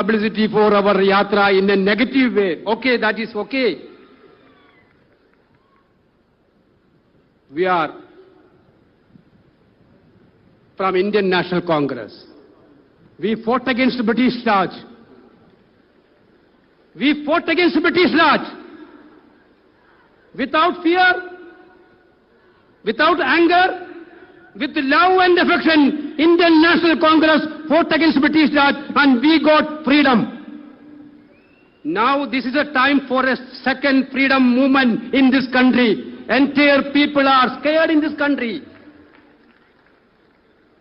publicity for our yatra in a negative way. Okay, that is okay. We are from Indian National Congress. We fought against British Raj. We fought against British Raj without fear, without anger, with love and affection. Indian National Congress fought against British Raj and we got freedom. Now this is a time for a second freedom movement in this country. Entire people are scared in this country.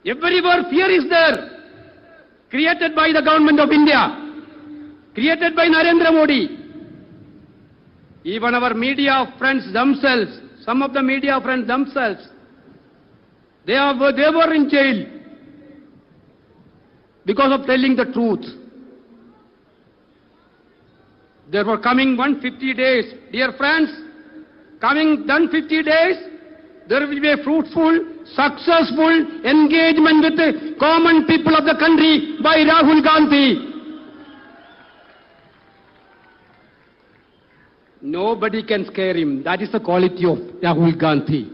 Everywhere fear is there, created by the government of India, created by Narendra Modi. Even our media friends themselves, some of the media friends themselves, they were in jail because of telling the truth. There were coming 150 days. Dear friends, coming 150 days, there will be a fruitful, successful engagement with the common people of the country by Rahul Gandhi. Nobody can scare him. That is the quality of Rahul Gandhi.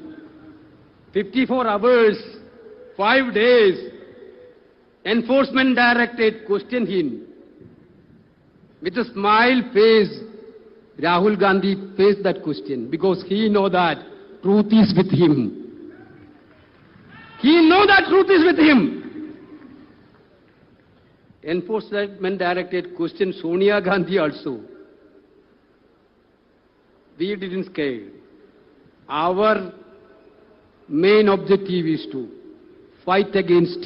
54 hours, 5 days, Enforcement Directorate questioned him. With a smile face, Rahul Gandhi faced that question because he knows that truth is with him. He knows that truth is with him. Enforcement Directorate questioned Sonia Gandhi also. We didn't scare. Our main objective is to fight against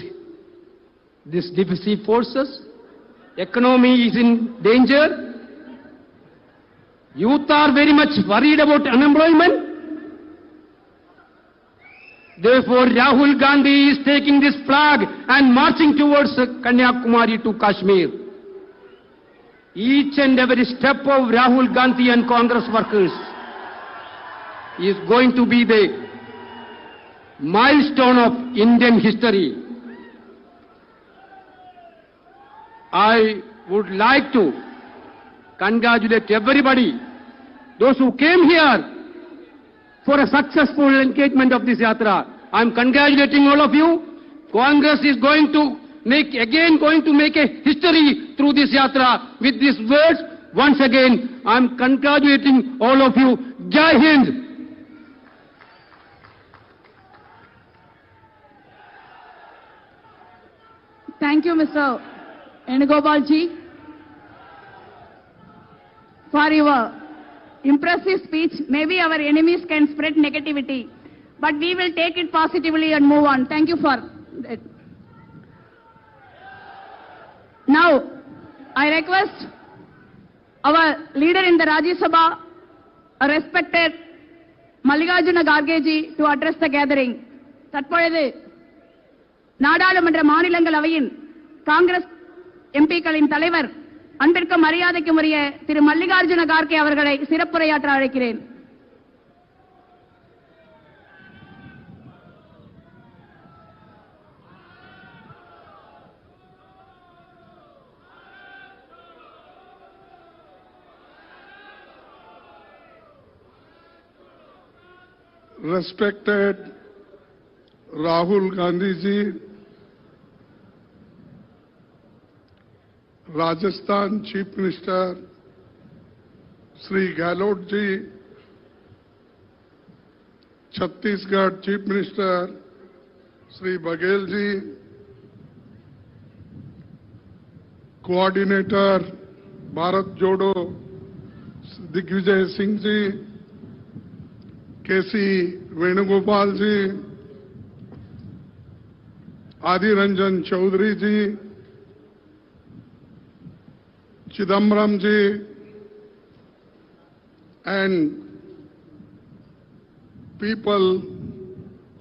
these divisive forces. Economy is in danger. Youth are very much worried about unemployment. Therefore, Rahul Gandhi is taking this flag and marching towards Kanyakumari to Kashmir. Each and every step of Rahul Gandhi and Congress workers is going to be the milestone of Indian history. I would like to congratulate everybody, those who came here for a successful engagement of this yatra. I am congratulating all of you. Congress is going to make a history through this yatra with these words. Once again, I am congratulating all of you. Jai Hind. Thank you, Mr. Enugopalji, for your impressive speech. Maybe our enemies can spread negativity, but we will take it positively and move on. Thank you for it. Now, I request our leader in the Rajya Sabha, a respected Mallikarjuna Kharge ji, to address the gathering. தற்பொழுது நாடாளுமன்ற மாநிலங்களவையின் காங்கிரஸ் எம்பிக்களின் தலைவர் அன்பிற்கும் மரியாதைக்கும் உரிய திரு மல்லிகார்ஜுன கார்கே அவர்களை சிறப்புரையாற்ற அழைக்கிறேன். Respected Rahul Gandhi ji, Rajasthan Chief Minister Sri Gehlot ji, Chhattisgarh Chief Minister Sri Baghel ji, Coordinator Bharat Jodo Digvijay Singh ji, K.C. Venugopal ji, Adi Ranjan Chaudhary ji, Chidambaram ji, and people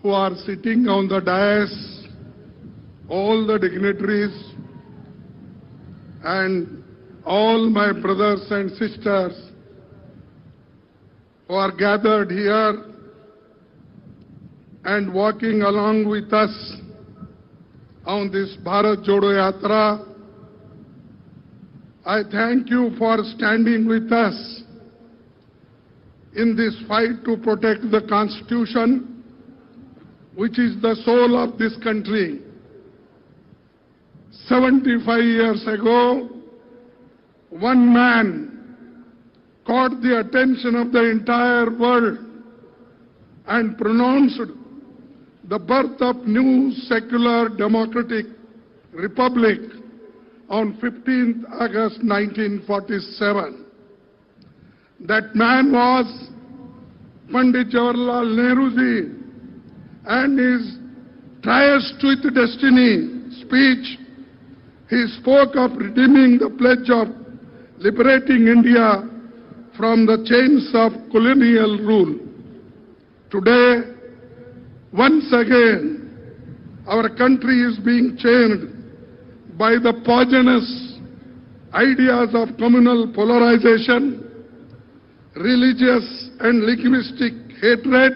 who are sitting on the dais, all the dignitaries, and all my brothers and sisters who are gathered here and walking along with us on this Bharat Jodo Yatra. I thank you for standing with us in this fight to protect the Constitution, which is the soul of this country. 75 years ago, one man caught the attention of the entire world and pronounced the birth of new secular democratic republic on 15th August 1947. That man was Pandit Jawaharlal Nehru ji, and his Tryst with Destiny speech, he spoke of redeeming the pledge of liberating India from the chains of colonial rule. Today, once again, our country is being chained by the poisonous ideas of communal polarization, religious and linguistic hatred,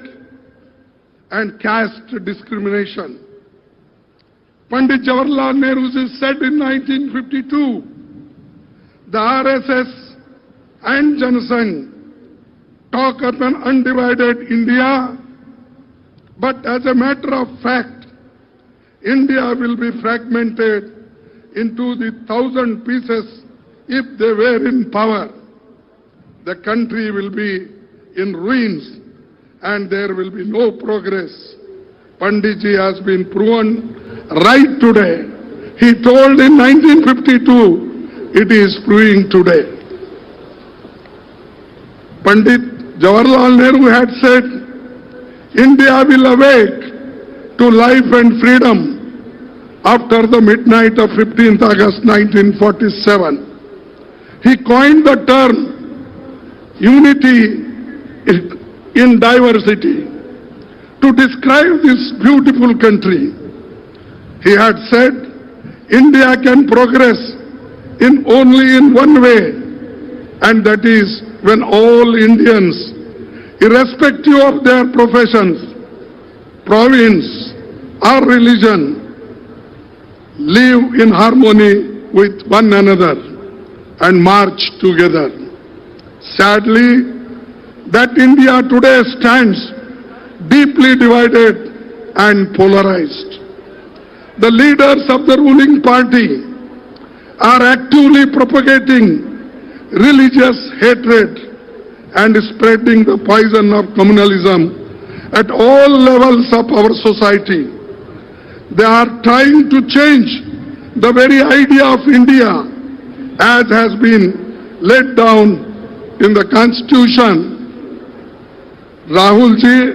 and caste discrimination. Pandit Jawaharlal Nehru said in 1952, the RSS and Janasangh talk of an undivided India, but as a matter of fact, India will be fragmented into the 1,000 pieces if they were in power. The country will be in ruins and there will be no progress. Panditji has been proven right today. He told in 1952, it is proving today. Pandit Jawaharlal Nehru had said, India will awake to life and freedom after the midnight of 15th August 1947. He coined the term unity in diversity to describe this beautiful country. He had said, India can progress in only in one way, and that is when all Indians, irrespective of their professions, province or religion, live in harmony with one another and march together. Sadly, that India today stands deeply divided and polarized. The leaders of the ruling party are actively propagating religious hatred and spreading the poison of communalism at all levels of our society. They are trying to change the very idea of India as has been laid down in the Constitution. Rahul ji,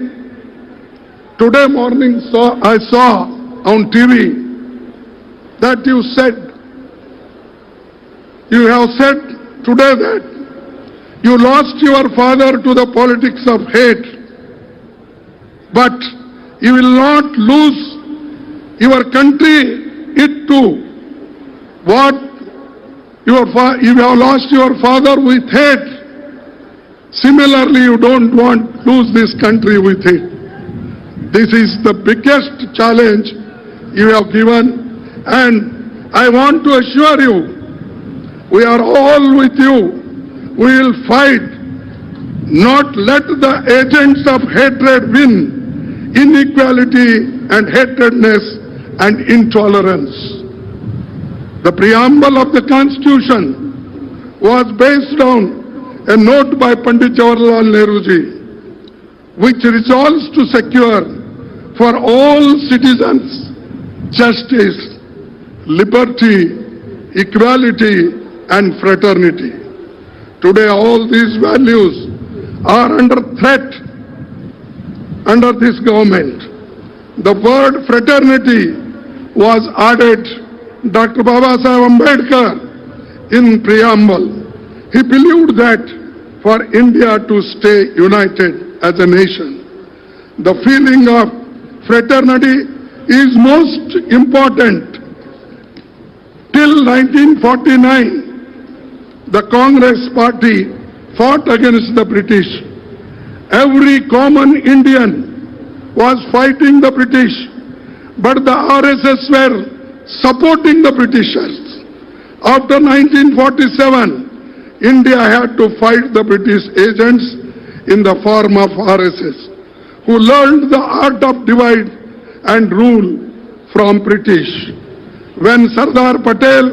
today morning I saw on TV that you have said today that you lost your father to the politics of hate, but you will not lose your country it too. What you have lost your father with hate, similarly you don't want to lose this country with it. This is the biggest challenge you have given, and I want to assure you, we are all with you. We will fight, not let the agents of hatred win, inequality and hatredness and intolerance. The preamble of the Constitution was based on a note by Pandit Jawaharlal Nehru ji, which resolves to secure for all citizens justice, liberty, equality and fraternity. Today all these values are under threat under this government. The word fraternity was added Dr. Baba Saheb Ambedkar in preamble. He believed that for India to stay united as a nation, the feeling of fraternity is most important. Till 1949, the Congress party fought against the British. Every common Indian was fighting the British, but the RSS were supporting the Britishers. After 1947, India had to fight the British agents in the form of RSS, who learned the art of divide and rule from British. When Sardar Patel,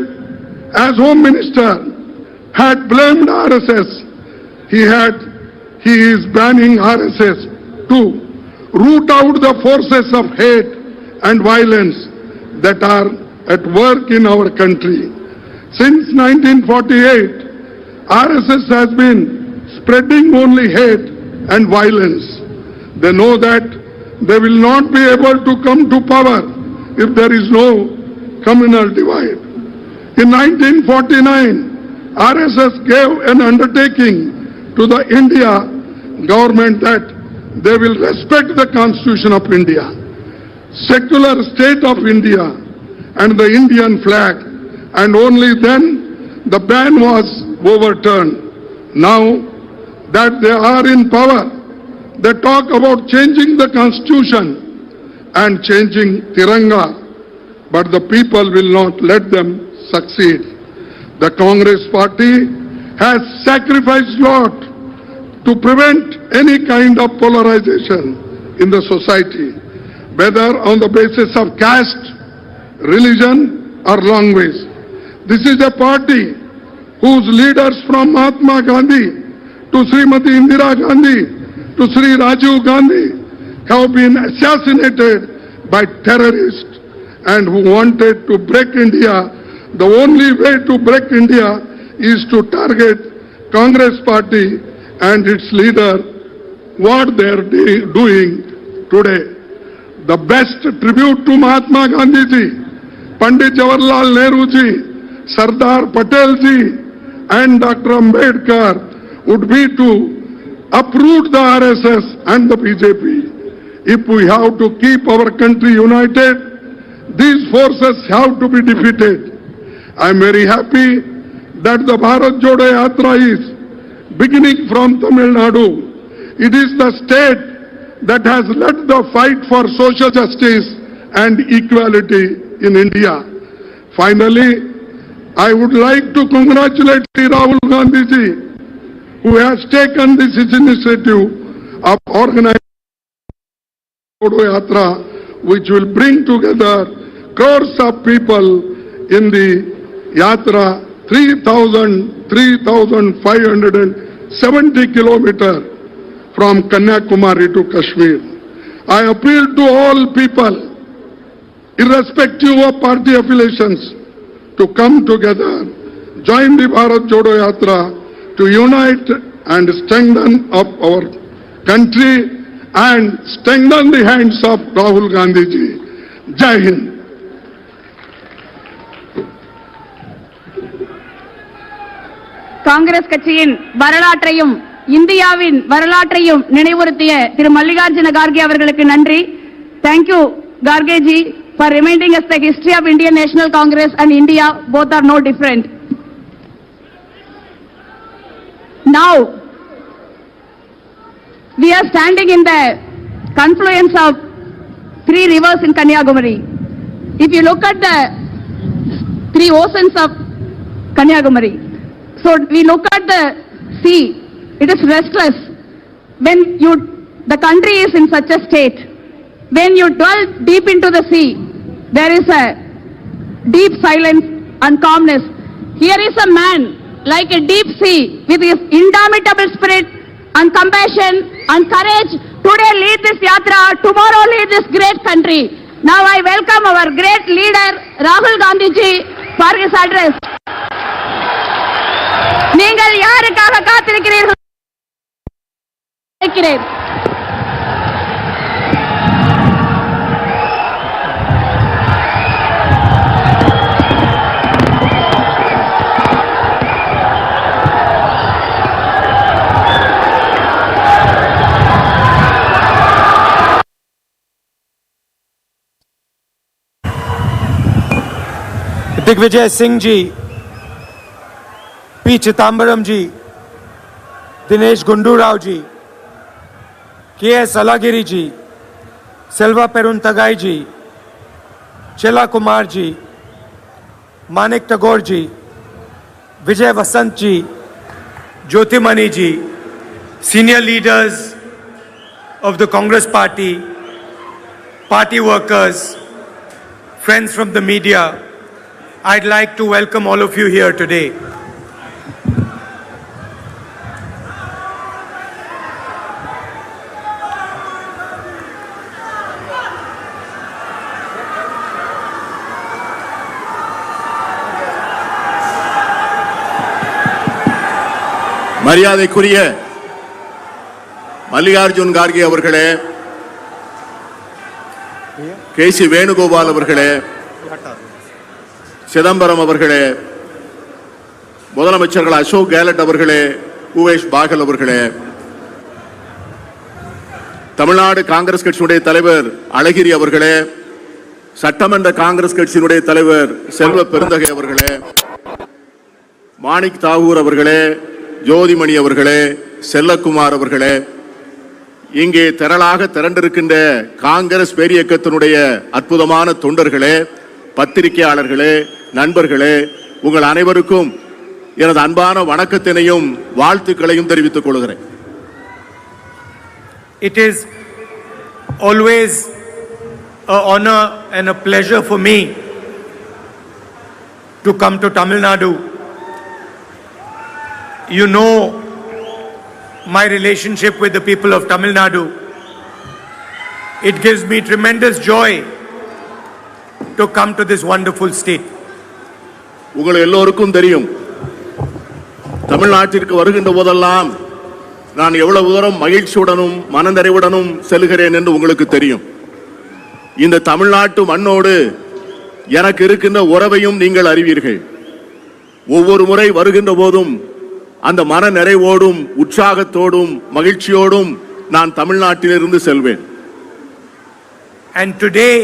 as Home Minister, had blamed RSS, he is banning RSS to root out the forces of hate and violence that are at work in our country. Since 1948, RSS has been spreading only hate and violence. They know that they will not be able to come to power if there is no communal divide. In 1949, RSS gave an undertaking to the India government that they will respect the Constitution of India, secular state of India and the Indian flag, and only then the ban was overturned. Now that they are in power, they talk about changing the Constitution and changing Tiranga, but the people will not let them succeed. The Congress party has sacrificed a lot to prevent any kind of polarization in the society, whether on the basis of caste, religion or language. This is a party whose leaders from Mahatma Gandhi to Srimati Indira Gandhi to Sri Rajiv Gandhi have been assassinated by terrorists and who wanted to break India. The only way to break India is to target Congress party and its leader, what they are doing today. The best tribute to Mahatma Gandhi ji, Pandit Jawaharlal Nehru ji, Sardar Patel ji and Dr. Ambedkar would be to uproot the RSS and the BJP. If we have to keep our country united, these forces have to be defeated. I am very happy that the Bharat Jodo Yatra is beginning from Tamil Nadu. It is the state that has led the fight for social justice and equality in India. Finally, I would like to congratulate Rahul Gandhi ji, who has taken this initiative of organizing Jodo Yatra, which will bring together crores of people in the Yatra, 3,570 kilometers from Kanyakumari to Kashmir. I appeal to all people, irrespective of party affiliations, to come together, join the Bharat Jodo Yatra to unite and strengthen up our country and strengthen the hands of Rahul Gandhi ji. Jai Hind. Congress கட்சியின் வரலாற்றையும் இந்தியாவின் வரலாற்றையும் நினைவுறுத்திய திரு மல்லிகார்ஜுன கார்கே அவர்களுக்கு நன்றி. Thank you, Garge ji, for reminding us the history of Indian National Congress and India. Both are no different. Now, we are standing in the confluence of three rivers in Kanyakumari. If you look at the three oceans of Kanyakumari, so we look at the sea, it is restless. When the country is in such a state, when you dwell deep into the sea, there is a deep silence and calmness. Here is a man like a deep sea with his indomitable spirit and compassion and courage. Today lead this yatra, tomorrow lead this great country. Now I welcome our great leader Rahul Gandhi ji for his address. நீங்கள் யாருக்காக காத்திருக்கிறீர்கள்? Digvijay Singh ji, P Chidambaram जी, दिनेश गुंडूराव जी, KS. Alagiri जी, सेल्वा पेरुंतगाई जी, चेला कुमार जी, मानिक टगोर जी, Vijay Vasant ji, Jyotimani ji, senior leaders of the Congress party, party workers, friends from the media, I'd like to welcome all of you here today. மரியாதைக்குரிய மல்லிகார்ஜுன் கார்கே அவர்களே, கேசி வேணுகோபால் அவர்களே, சிதம்பரம் அவர்களே, முதலமைச்சர்கள் Ashok Kellett அவர்களே, உவேஷ் பாகல் அவர்களே, தமிழ்நாடு காங்கிரஸ் கட்சியினுடைய தலைவர் அழகிரி அவர்களே, சட்டமன்ற காங்கிரஸ் கட்சியினுடைய தலைவர் செல்வ பெருந்தகை அவர்களே, மாணிக் தாகூர் அவர்களே, ஜோதிமணி அவர்களே, செல்லக்குமார் அவர்களே, இங்கே திரளாக திரண்டிருக்கின்ற காங்கிரஸ் பேரியக்கத்தினுடைய அற்புதமான தொண்டர்களே, பத்திரிகையாளர்களே, நண்பர்களே, உங்கள் அனைவருக்கும் எனது அன்பான வணக்கத்தினையும் வாழ்த்துக்களையும் தெரிவித்துக் கொள்கிறேன். It is always an honor and a pleasure for me to come to Tamil Nadu. You know my relationship with the people of Tamil Nadu. It gives me tremendous joy to come to this wonderful state. உங்கள் எல்லோருக்கும் தெரியும், தமிழ்நாட்டிற்கு வருகின்ற போதெல்லாம் நான் எவ்வளவு தூரம் மகிழ்ச்சியுடனும் மனநிறைவுடனும் செல்கிறேன் என்று உங்களுக்கு தெரியும். இந்த தமிழ்நாட்டு மண்ணோடு எனக்கு இருக்கின்ற உறவையும் நீங்கள் அறிவீர்கள். ஒவ்வொரு முறை வருகின்ற போதும் அந்த மன நிறைவோடும் உற்சாகத்தோடும் மகிழ்ச்சியோடும் நான் தமிழ்நாட்டிலிருந்து செல்வேன். And today,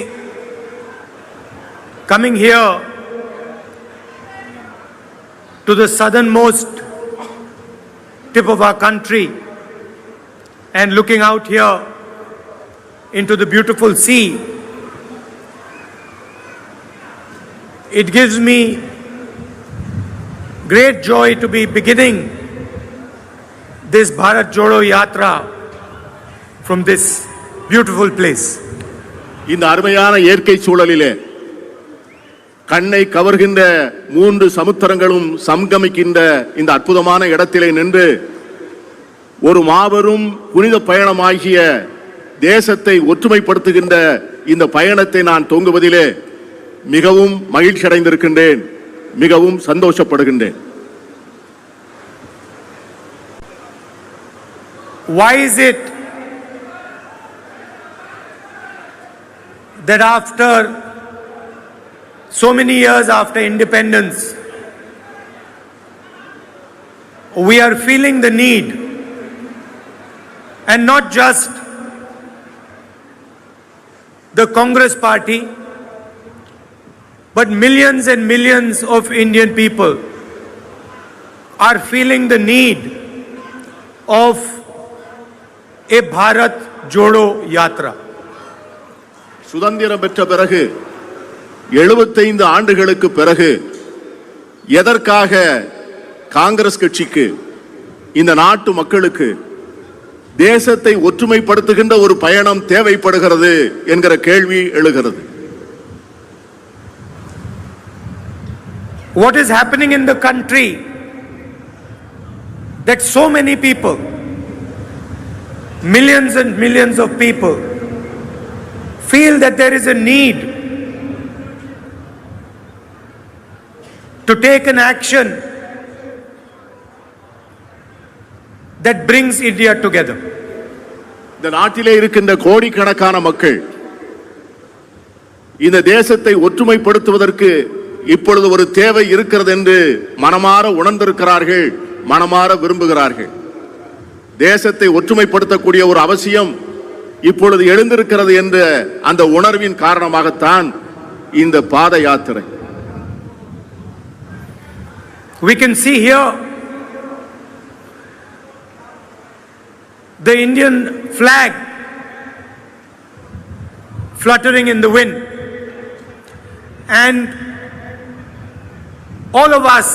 coming here to the southernmost tip of our country and looking out here into the beautiful sea, it gives me great joy to be beginning this Bharat Jodo Yatra from this beautiful place. இந்த அருமையான இயற்கை சூழலிலே கண்ணை கவர்கின்ற மூன்று சமுத்திரங்களும் சங்கமிக்கின்ற இந்த அற்புதமான இடத்திலே நின்று ஒரு மாபெரும் புனித பயணமாகிய தேசத்தை ஒற்றுமைப்படுத்துகின்ற இந்த பயணத்தை நான் துவங்குவதிலே மிகவும் மகிழ்ச்சி அடைந்திருக்கின்றேன், மிகவும் சந்தோஷப்படுகின்றேன். Why is it that after so many years after independence, we are feeling the need, and not just the Congress party, but millions and millions of Indian people are feeling the need of a Bharat Jodo Yatra. சுதந்திரம் பெற்ற பிறகு 75 ஆண்டுகளுக்கு பிறகு எதற்காக காங்கிரஸ் கட்சிக்கு இந்த நாட்டு மக்களுக்கு தேசத்தை ஒற்றுமைப்படுத்துகின்ற ஒரு பயணம் தேவைப்படுகிறது என்கிற கேள்வி எழுகிறது. What is happening in the country that so many people, millions and millions of people, feel that there is a need to take an action that brings India together. இந்த நாட்டிலே இருக்கின்ற கோடிக்கணக்கான மக்கள் இந்த தேசத்தை ஒற்றுமைப்படுத்துவதற்கு இப்பொழுது ஒரு தேவை இருக்கிறது என்று மனமாற உணர்ந்திருக்கிறார்கள், மனமாற விரும்புகிறார்கள். தேசத்தை ஒற்றுமைப்படுத்தக்கூடிய ஒரு அவசியம் இப்பொழுது எழுந்திருக்கிறது என்ற அந்த உணர்வின் காரணமாகத்தான் இந்த பாத யாத்திரை. We can see here the Indian flag fluttering in the wind, and all of us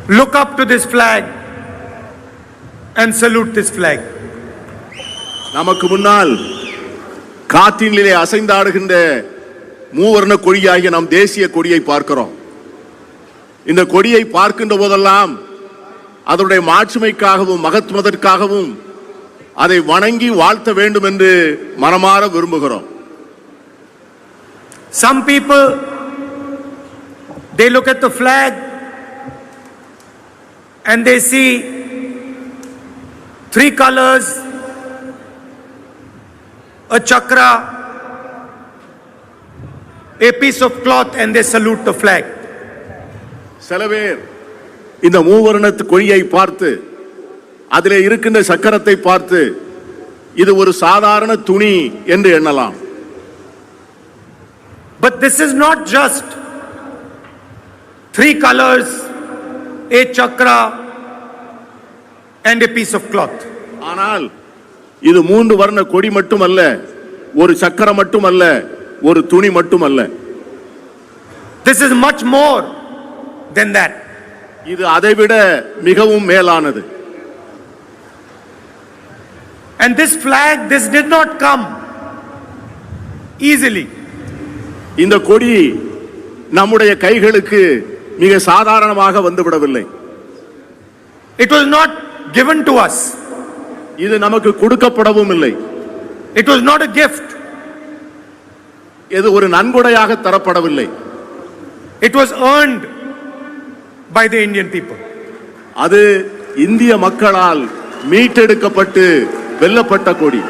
look up to this flag and salute this flag. நமக்கு முன்னால் காற்றினிலே அசைந்தாடுகின்ற மூவர்ண கொடியாகிய நம் தேசிய கொடியை பார்க்கிறோம். இந்த கொடியை பார்க்கின்ற போதெல்லாம் அதனுடைய மாட்சிமைக்காகவும் மகத்துவத்திற்காகவும் அதை வணங்கி வாழ்த்த வேண்டும் என்று மனமாற விரும்புகிறோம். Some people, they look at the flag and they see three colors, a chakra, a piece of cloth, and they salute the flag. சில பேர் இந்த மூவர்ணத்து கொடியை பார்த்து அதிலே இருக்கின்ற சக்கரத்தை பார்த்து இது ஒரு சாதாரண துணி என்று எண்ணலாம். But this is not just three colors, a chakra, and a piece of cloth. ஆனால் இது மூன்று வர்ண கொடி மட்டுமல்ல, ஒரு சக்கரம் மட்டுமல்ல, ஒரு துணி மட்டுமல்ல. This is much more than that. இது அதைவிட மிகவும் மேலானது. And this flag, this did not come easily. இந்த கொடி நம்முடைய கைகளுக்கு மிக சாதாரணமாக வந்துவிடவில்லை. It was not given to us. இது நமக்கு கொடுக்கப்படவும் இல்லை. It was not a gift. இது ஒரு நன்கொடையாக தரப்படவில்லை. It was earned by the Indian people. அது இந்திய மக்களால் மீட்டெடுக்கப்பட்டு வெல்லப்பட்ட கொடி.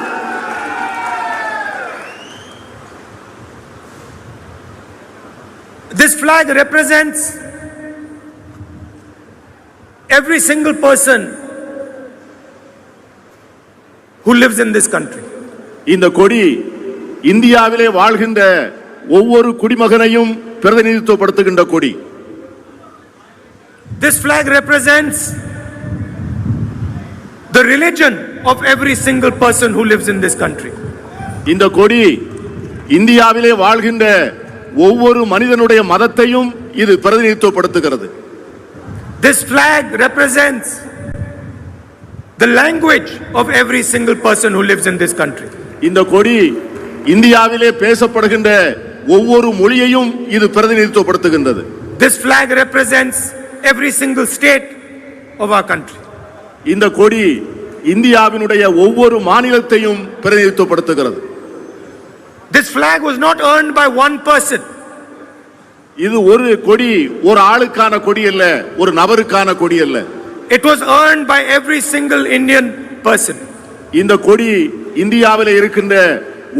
This flag represents every single person who lives in this country. இந்த கொடி இந்தியாவிலே வாழ்கின்ற ஒவ்வொரு குடிமகனையும் பிரதிநிதித்துவப்படுத்துகின்ற கொடி. This flag represents the religion of every single person who lives in this country. இந்த கொடி இந்தியாவிலே வாழ்கின்ற ஒவ்வொரு மனிதனுடைய மதத்தையும் இது பிரதிநிதித்துவப்படுத்துகிறது. This flag represents the language of every single person who lives in this country. இந்த கொடி இந்தியாவிலே பேசப்படுகின்ற ஒவ்வொரு மொழியையும் இது பிரதிநிதித்துவப்படுத்துகின்றது. This flag represents every single state of our country. இந்த கொடி இந்தியாவினுடைய ஒவ்வொரு மாநிலத்தையும் பிரதிநிதித்துவப்படுத்துகிறது. This flag was not earned by one person. இது ஒரு கொடி ஒரு ஆளுக்கான கொடி அல்ல, ஒரு நபருக்கான கொடி அல்ல. It was earned by every single Indian person. இந்த கொடி இந்தியாவிலே இருக்கின்ற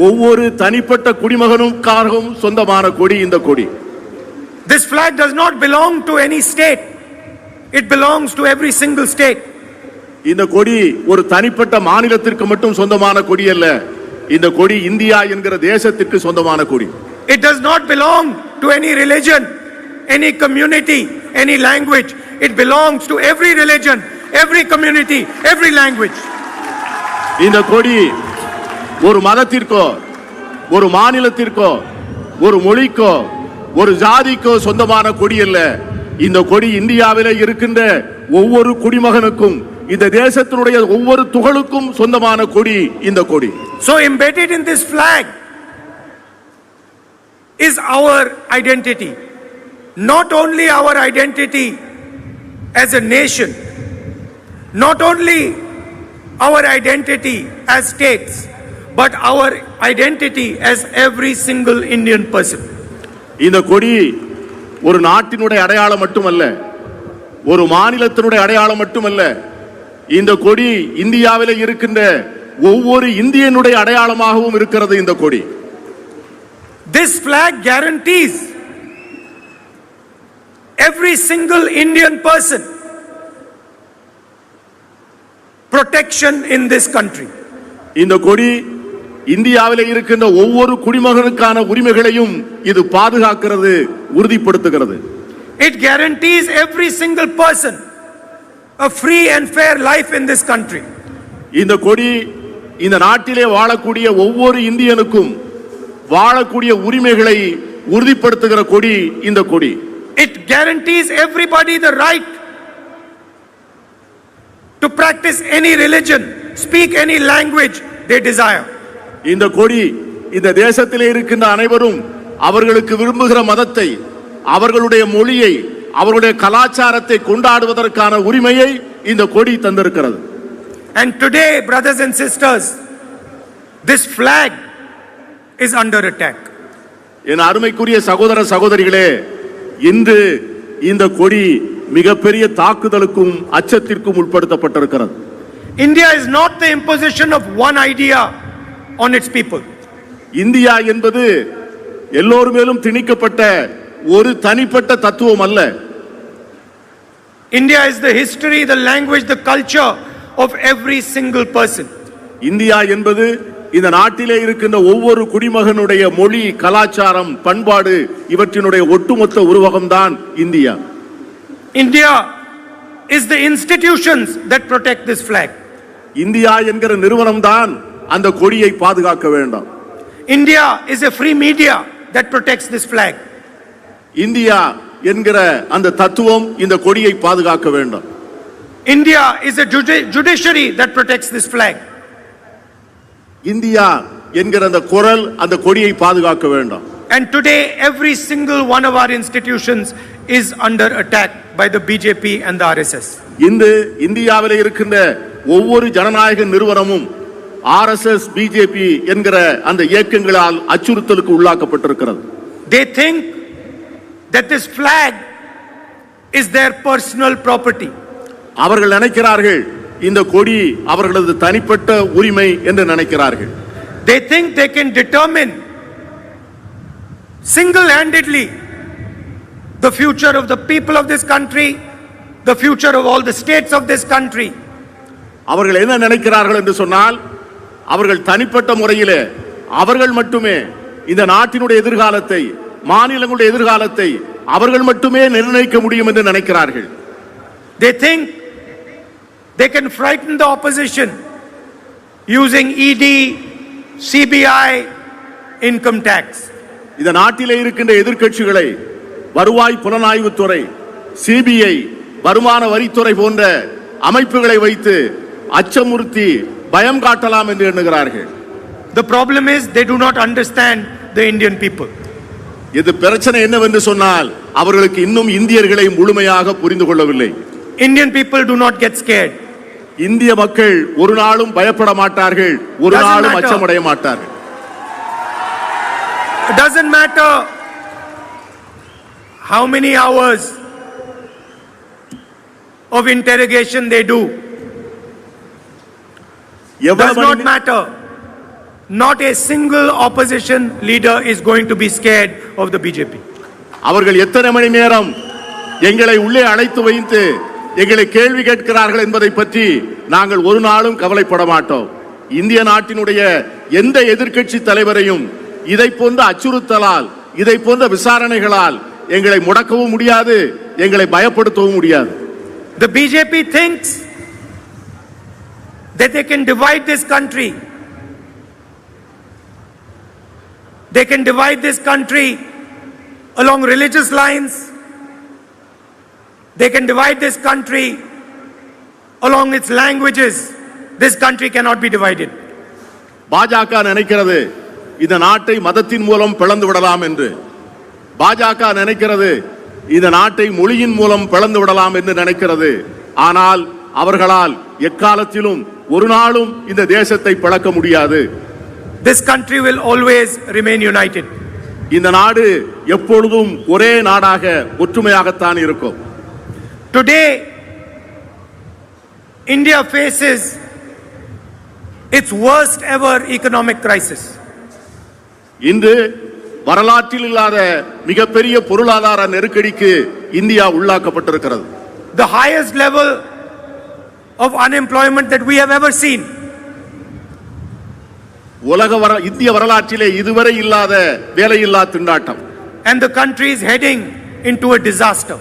ஒவ்வொரு தனிப்பட்ட குடிமகனுக்காகவும் சொந்தமான கொடி இந்த கொடி. This flag does not belong to any state. It belongs to every single state. இந்த கொடி ஒரு தனிப்பட்ட மாநிலத்திற்கு மட்டும் சொந்தமான கொடி அல்ல. இந்த கொடி இந்தியா என்கிற தேசத்திற்கு சொந்தமான கொடி. It does not belong to any religion, any community, any language. It belongs to every religion, every community, every language. இந்த கொடி ஒரு மதத்திற்கோ ஒரு மாநிலத்திற்கோ ஒரு மொழிக்கோ ஒரு ஜாதிக்கோ சொந்தமான கொடி அல்ல. இந்த கொடி இந்தியாவிலே இருக்கின்ற ஒவ்வொரு குடிமகனுக்கும் இந்த தேசத்தினுடைய ஒவ்வொரு துகளுக்கும் சொந்தமான கொடி இந்த கொடி. So embedded in this flag is our identity. Not only our identity as a nation, not only our identity as states, but our identity as every single Indian person. இந்த கொடி ஒரு நாட்டினுடைய அடையாளம் மட்டுமல்ல, ஒரு மாநிலத்தினுடைய அடையாளம் மட்டுமல்ல. இந்த கொடி இந்தியாவிலே இருக்கின்ற ஒவ்வொரு இந்தியனுடைய அடையாளமாகவும் இருக்கிறது இந்த கொடி. This flag guarantees every single Indian person protection in this country. இந்த கொடி இந்தியாவிலே இருக்கின்ற ஒவ்வொரு குடிமகனுக்கான உரிமைகளையும் இது பாதுகாக்கிறது, உறுதிப்படுத்துகிறது. It guarantees every single person a free and fair life in this country. இந்த கொடி இந்த நாட்டிலே வாழக்கூடிய ஒவ்வொரு இந்தியனுக்கும் வாழக்கூடிய உரிமைகளை உறுதிப்படுத்துகிற கொடி இந்த கொடி. It guarantees everybody the right to practice any religion, speak any language they desire. இந்த கொடி இந்த தேசத்திலே இருக்கின்ற அனைவரும் அவர்களுக்கு விரும்புகிற மதத்தை, அவர்களுடைய மொழியை, அவர்களுடைய கலாச்சாரத்தை கொண்டாடுவதற்கான உரிமையை இந்த கொடி தந்திருக்கிறது. And today, brothers and sisters, this flag is under attack. என் அருமைக்குரிய சகோதர சகோதரிகளே, இன்று இந்த கொடி மிகப்பெரிய தாக்குதலுக்கும் அச்சத்திற்கும் உட்படுத்தப்பட்டிருக்கிறது. India is not the imposition of one idea on its people. India என்பது எல்லோர் மேலும் திணிக்கப்பட்ட ஒரு தனிப்பட்ட தத்துவம் அல்ல. India is the history, the language, the culture of every single person. India என்பது இந்த நாட்டிலே இருக்கின்ற ஒவ்வொரு குடிமகனுடைய மொழி, கலாச்சாரம், பண்பாடு இவற்றினுடைய ஒட்டுமொத்த உருவகம்தான் India. India is the institutions that protect this flag. India என்கிற நிறுவனம் தான் அந்த கொடியை பாதுகாக்க வேண்டும். India is a free media that protects this flag. India என்கிற அந்த தத்துவம் இந்த கொடியை பாதுகாக்க வேண்டும். India is a judiciary that protects this flag. India என்கிற அந்த குரல் அந்த கொடியை பாதுகாக்க வேண்டும். And today every single one of our institutions is under attack by the BJP and the RSS. இந்த இந்தியாவிலே இருக்கின்ற ஒவ்வொரு ஜனநாயக நிறுவனமும் RSS, BJP என்கிற அந்த இயக்கங்களால் அச்சுறுத்தலுக்கு உள்ளாக்கப்பட்டிருக்கிறது. They think that this flag is their personal property. அவர்கள் நினைக்கிறார்கள் இந்த கொடி அவர்களது தனிப்பட்ட உரிமை என்று நினைக்கிறார்கள். They think they can determine single-handedly the future of the people of this country, the future of all the states of this country. அவர்கள் என்ன நினைக்கிறார்கள் என்று சொன்னால், அவர்கள் தனிப்பட்ட முறையிலே அவர்கள் மட்டுமே இந்த நாட்டினுடைய எதிர்காலத்தை, மாநிலங்களுடைய எதிர்காலத்தை அவர்கள் மட்டுமே நிர்ணயிக்க முடியும் என்று நினைக்கிறார்கள். They think they can frighten the opposition using ED, CBI, income tax. இந்த நாட்டிலே இருக்கின்ற எதிர்க்கட்சிகளை வருவாய் புலனாய்வுத்துறை, CBI, வருமான வரித்துறை போன்ற அமைப்புகளை வைத்து அச்சமுறுத்தி பயம் காட்டலாம் என்று எண்ணுகிறார்கள். The problem is they do not understand the Indian people. இது பிரச்சனை என்னவென்று சொன்னால், அவர்களுக்கு இன்னும் இந்தியர்களை முழுமையாக புரிந்து கொள்ளவில்லை. Indian people do not get scared. இந்திய மக்கள் ஒரு நாளும் பயப்பட மாட்டார்கள், ஒரு நாளும் அச்சமடைய மாட்டார்கள். It doesn't matter how many hours of interrogation they do. Does not matter. Not a single opposition leader is going to be scared of the BJP. அவர்கள் எத்தனை மணி நேரம் எங்களை உள்ளே அழைத்து வைத்து எங்களை கேள்வி கேட்கிறார்கள் என்பதை பற்றி நாங்கள் ஒரு நாளும் கவலைப்பட மாட்டோம். இந்திய நாட்டினுடைய எந்த எதிர்க்கட்சி தலைவரையும் இதை போன்ற அச்சுறுத்தலால், இதை போன்ற விசாரணைகளால் எங்களை முடக்கவும் முடியாது, எங்களை பயப்படுத்தவும் முடியாது. The BJP thinks that they can divide this country. They can divide this country along religious lines. They can divide this country along its languages. This country cannot be divided. பாஜக நினைக்கிறது இந்த நாட்டை மதத்தின் மூலம் பிளந்து விடலாம் என்று. பாஜக நினைக்கிறது இந்த நாட்டை மொழியின் மூலம் பிளந்து விடலாம் என்று நினைக்கிறது. ஆனால் அவர்களால் எக்காலத்திலும் ஒரு நாளும் இந்த தேசத்தை பிளக்க முடியாது. This country will always remain united. இந்த நாடு எப்பொழுதும் ஒரே நாடாக ஒற்றுமையாகத்தான் இருக்கும். Today, India faces its worst ever economic crisis. இன்று வரலாற்றில் இல்லாத மிகப்பெரிய பொருளாதார நெருக்கடிக்கு India உள்ளாக்கப்பட்டிருக்கிறது. The highest level of unemployment that we have ever seen. இந்திய வரலாற்றிலே இதுவரை இல்லாத வேலையில்லா திண்டாட்டம். And the country is heading into a disaster.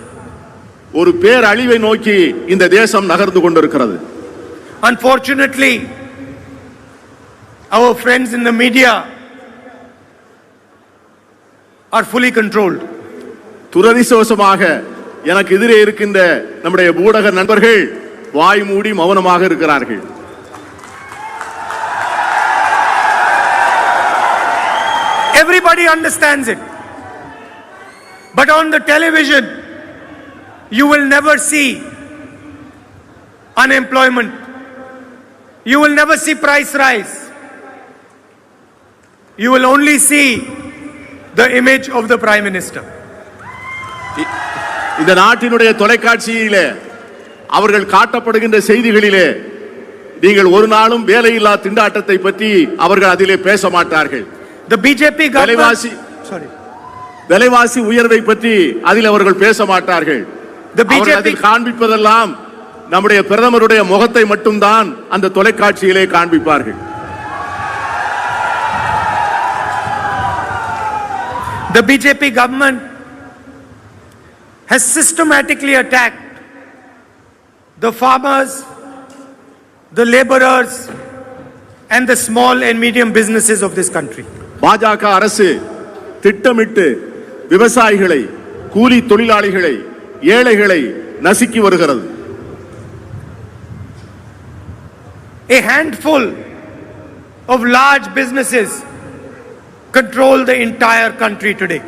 ஒரு பேரழிவை நோக்கி இந்த தேசம் நகர்ந்து கொண்டிருக்கிறது. Unfortunately, our friends in the media are fully controlled. துரதிர்ஷ்டவசமாக எனக்கு எதிரே இருக்கின்ற நம்முடைய ஊடக நண்பர்கள் வாய் மூடி மௌனமாக இருக்கிறார்கள். Everybody understands it. But on the television, you will never see unemployment. You will never see price rise. You will only see the image of the Prime Minister. இந்த நாட்டினுடைய தொலைக்காட்சியிலே அவர்கள் காட்டப்படுகின்ற செய்திகளிலே நீங்கள் ஒரு நாளும் வேலையில்லா திண்டாட்டத்தை பற்றி அவர்கள் அதிலே பேச மாட்டார்கள். The BJP government, விலைவாசி உயர்வை பற்றி அதில் அவர்கள் பேச மாட்டார்கள். The BJP காண்பிப்பதெல்லாம் நம்முடைய பிரதமருடைய முகத்தை மட்டும்தான் அந்த தொலைக்காட்சியிலே காண்பிப்பார்கள். The BJP government has systematically attacked the farmers, the laborers, and the small and medium businesses of this country. பாஜக அரசு திட்டமிட்டு விவசாயிகளை, கூலி தொழிலாளிகளை, ஏழைகளை நசுக்கி வருகிறது. A handful of large businesses control the entire country today.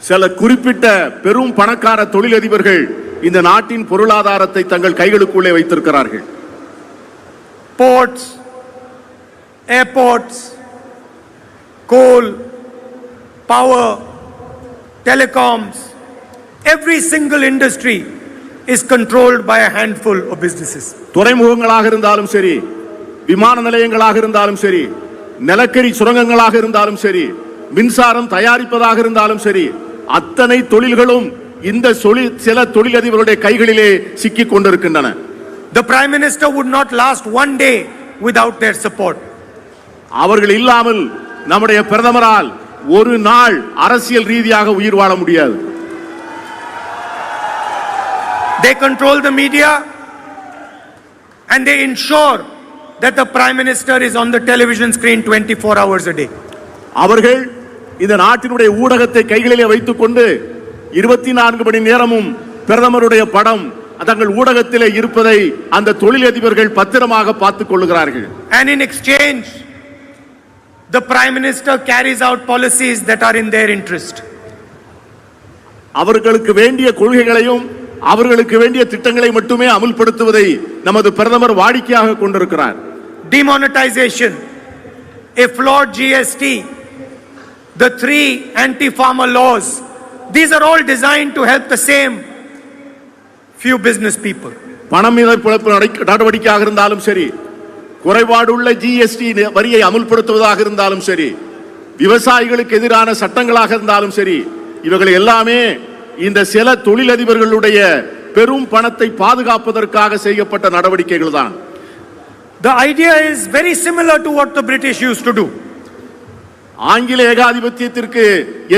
சில குறிப்பிட்ட பெரும் பணக்கார தொழிலதிபர்கள் இந்த நாட்டின் பொருளாதாரத்தை தங்கள் கைகளுக்குள்ளே வைத்திருக்கிறார்கள். Ports, airports, coal, power, telecoms, every single industry is controlled by a handful of businesses. துறைமுகங்களாக இருந்தாலும் சரி, விமான நிலையங்களாக இருந்தாலும் சரி, நிலக்கரி சுரங்கங்களாக இருந்தாலும் சரி, மின்சாரம் தயாரிப்பதாக இருந்தாலும் சரி, அத்தனை தொழில்களும் இந்த சில தொழிலதிபர்களுடைய கைகளிலே சிக்கிக் கொண்டிருக்கின்றன. The Prime Minister would not last one day without their support. அவர்கள் இல்லாமல் நம்முடைய பிரதமரால் ஒரு நாள் அரசியல் ரீதியாக உயிர் வாழ முடியாது. They control the media and they ensure that the Prime Minister is on the television screen 24 hours a day. அவர்கள் இந்த நாட்டினுடைய ஊடகத்தை கைகளிலே வைத்துக் கொண்டு 24 மணி நேரமும் பிரதமருடைய படம் தங்கள் ஊடகத்திலே இருப்பதை அந்த தொழிலதிபர்கள் பத்திரமாக பார்த்துக் கொள்கிறார்கள். And in exchange, the Prime Minister carries out policies that are in their interest. அவர்களுக்கு வேண்டிய கொள்கைகளையும் அவர்களுக்கு வேண்டிய திட்டங்களை மட்டுமே அமல்படுத்துவதை நமது பிரதமர் வாடிக்கையாக கொண்டிருக்கிறார். Demonetization, a flawed GST, the 3 anti-farmer laws, these are all designed to help the same few business people. பணம் மீது நடவடிக்கையாக இருந்தாலும் சரி, குறைபாடுள்ள ஜிஎஸ்டி வரியை அமல்படுத்துவதாக இருந்தாலும் சரி, விவசாயிகளுக்கு எதிரான சட்டங்களாக இருந்தாலும் சரி, இவர்கள் எல்லாமே இந்த சில தொழிலதிபர்களுடைய பெரும் பணத்தை பாதுகாப்பதற்காக செய்யப்பட்ட நடவடிக்கைகள் தான். The idea is very similar to what the British used to do. ஆங்கில ஏகாதிபத்தியத்திற்கு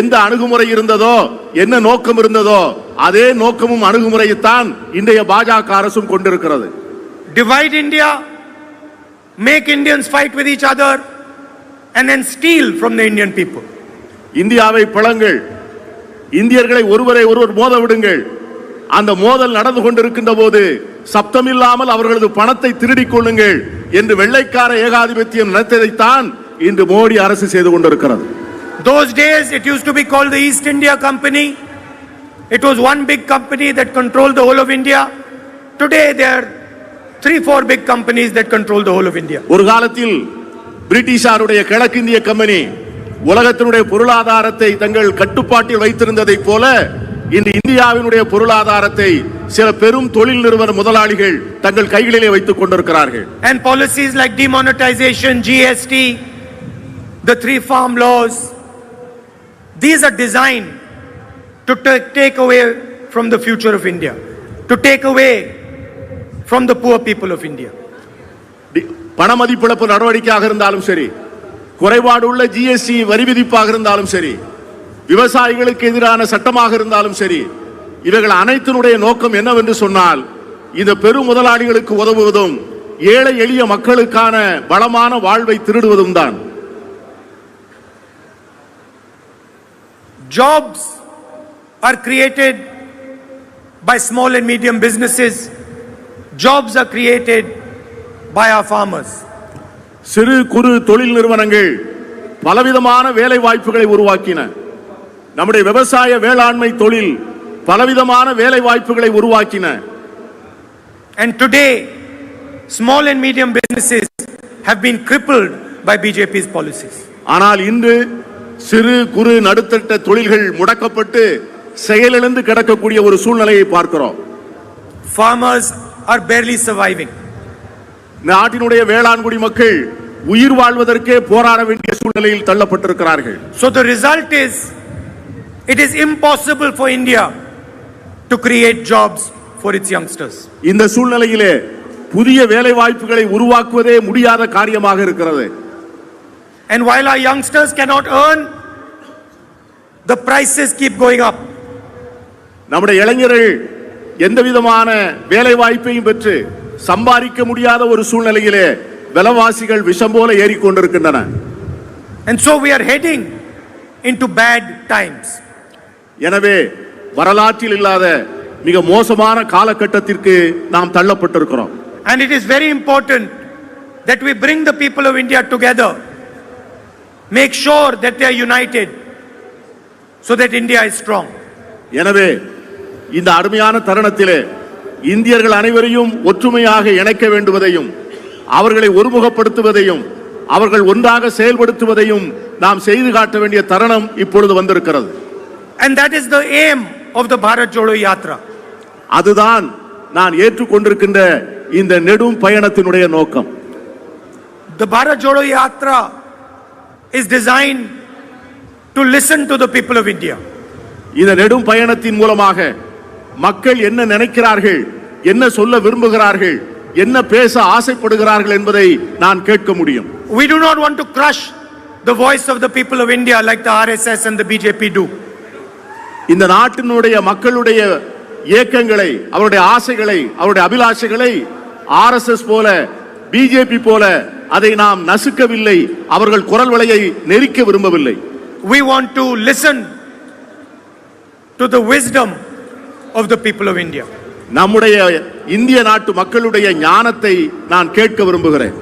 எந்த அணுகுமுறை இருந்ததோ, என்ன நோக்கம் இருந்ததோ, அதே நோக்கமும் அணுகுமுறையைத்தான் இன்றைய பாஜக அரசும் கொண்டிருக்கிறது. Divide India, make Indians fight with each other, and then steal from the Indian people. இந்தியாவை பிளங்கள், இந்தியர்களை ஒருவரை ஒருவர் மோத விடுங்கள். அந்த மோதல் நடந்து கொண்டிருக்கின்ற போது சப்தமில்லாமல் அவர்களது பணத்தை திருடிக் கொள்ளுங்கள் என்று வெள்ளைக்கார ஏகாதிபத்தியம் நடத்ததைத்தான் இன்று மோடி அரசு செய்து கொண்டிருக்கிறது. Those days it used to be called the East India Company. It was one big company that controlled the whole of India. Today there are 3-4 big companies that control the whole of India. ஒரு காலத்தில் பிரிட்டிஷாருடைய கிழக்கிந்திய company உலகத்தினுடைய பொருளாதாரத்தை தங்கள் கட்டுப்பாட்டில் வைத்திருந்ததை போல இன்று இந்தியாவினுடைய பொருளாதாரத்தை சில பெரும் தொழில் நிறுவன முதலாளிகள் தங்கள் கைகளிலே வைத்துக் கொண்டிருக்கிறார்கள். And policies like demonetization, GST, the 3 farm laws, these are designed to take away from the future of India, to take away from the poor people of India. பணமதிப்பிழப்பு நடவடிக்கையாக இருந்தாலும் சரி, குறைபாடு உள்ள ஜிஎஸ்டி வரி விதிப்பாக இருந்தாலும் சரி, விவசாயிகளுக்கு எதிரான சட்டமாக இருந்தாலும் சரி, இவர்கள் அனைத்தினுடைய நோக்கம் என்னவென்று சொன்னால் இந்த பெரும் முதலாளிகளுக்கு உதவுவதும் ஏழை எளிய மக்களுக்கான வளமான வாழ்வை திருடுவதும் தான். jobs are created by our farmers. சிறு குறு தொழில் நிறுவனங்கள் பலவிதமான வேலை வாய்ப்புகளை உருவாக்கின. நம்முடைய விவசாய வேளாண்மை தொழில் பலவிதமான வேலை வாய்ப்புகளை உருவாக்கின. And today, small and medium businesses have been crippled by BJP's policies. ஆனால் இன்று சிறு குறு நடுத்தர தொழில்கள் முடக்கப்பட்டு செயலிழந்து கிடக்கக்கூடிய ஒரு சூழ்நிலையை பார்க்கிறோம். Farmers are barely surviving. நாட்டினுடைய வேளாண்குடி மக்கள் உயிர் வாழ்வதற்கே போராட வேண்டிய சூழ்நிலையில் தள்ளப்பட்டிருக்கிறார்கள். So the result is, it is impossible for India to create jobs for its youngsters. இந்த சூழ்நிலையிலே புதிய வேலை வாய்ப்புகளை உருவாக்குவதே முடியாத காரியமாக இருக்கிறது. And while our youngsters cannot earn, the prices keep going up. நம்முடைய இளைஞர்கள் எந்த விதமான வேலை வாய்ப்பையும் பெற்று சம்பாதிக்க முடியாத ஒரு சூழ்நிலையிலே விலைவாசிகள் விஷம் போல ஏறிக்கொண்டிருக்கின்றன. And so we are heading into bad times. எனவே வரலாற்றில் இல்லாத மிக மோசமான காலகட்டத்திற்கு நாம் தள்ளப்பட்டிருக்கிறோம். And it is very important that we bring the people of India together, make sure that they are united, so that India is strong. எனவே இந்த அருமையான தருணத்திலே இந்தியர்கள் அனைவரையும் ஒற்றுமையாக இணைக்க வேண்டுவதையும் அவர்களை ஒருமுகப்படுத்துவதையும் அவர்கள் ஒன்றாக செயல்படுத்துவதையும் நாம் செய்து காட்ட வேண்டிய தருணம் இப்பொழுது வந்திருக்கிறது. And that is the aim of the Bharat Jodo Yatra. அதுதான் நான் ஏற்றுக்கொண்டிருக்கின்ற இந்த நெடும் பயணத்தினுடைய நோக்கம். The Bharat Jodo Yatra is designed to listen to the people of India. இந்த நெடும் பயணத்தின் மூலமாக மக்கள் என்ன நினைக்கிறார்கள், என்ன சொல்ல விரும்புகிறார்கள், என்ன பேச ஆசைப்படுகிறார்கள் என்பதை நான் கேட்க முடியும். We do not want to crush the voice of the people of India like the RSS and the BJP do. இந்த நாட்டினுடைய மக்களுடைய இயக்கங்களை, அவருடைய ஆசைகளை, அவருடைய அபிலாஷைகளை RSS போல பிஜேபி போல அதை நாம் நசுக்கவில்லை, அவர்கள் குரல் வளையை நெரிக்க விரும்பவில்லை. We want to listen to the wisdom of the people of India. நம்முடைய இந்திய நாட்டு மக்களுடைய ஞானத்தை நான் கேட்க விரும்புகிறேன்.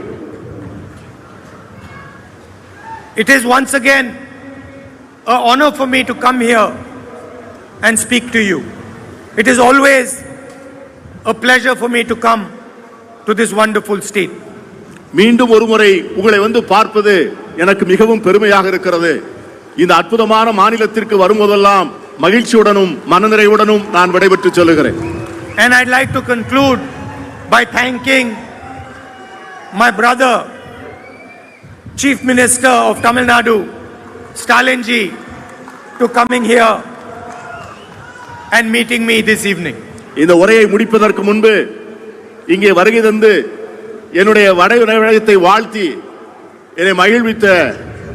It is once again an honor for me to come here and speak to you. It is always a pleasure for me to come to this wonderful state. மீண்டும் ஒருமுறை உங்களை வந்து பார்ப்பது எனக்கு மிகவும் பெருமையாக இருக்கிறது. இந்த அற்புதமான மாநிலத்திற்கு வரும்போதெல்லாம் மகிழ்ச்சியுடனும் மனநிறைவுடனும் நான் விடைபெற்று செல்கிறேன். And I'd like to conclude by thanking my brother, Chief Minister of Tamil Nadu, Stalinji, to coming here and meeting me this evening. இந்த உரையை முடிப்பதற்கு முன்பு இங்கே வருகை தந்து என்னுடைய வடை வாழ்த்தி என்னை மகிழ்வித்த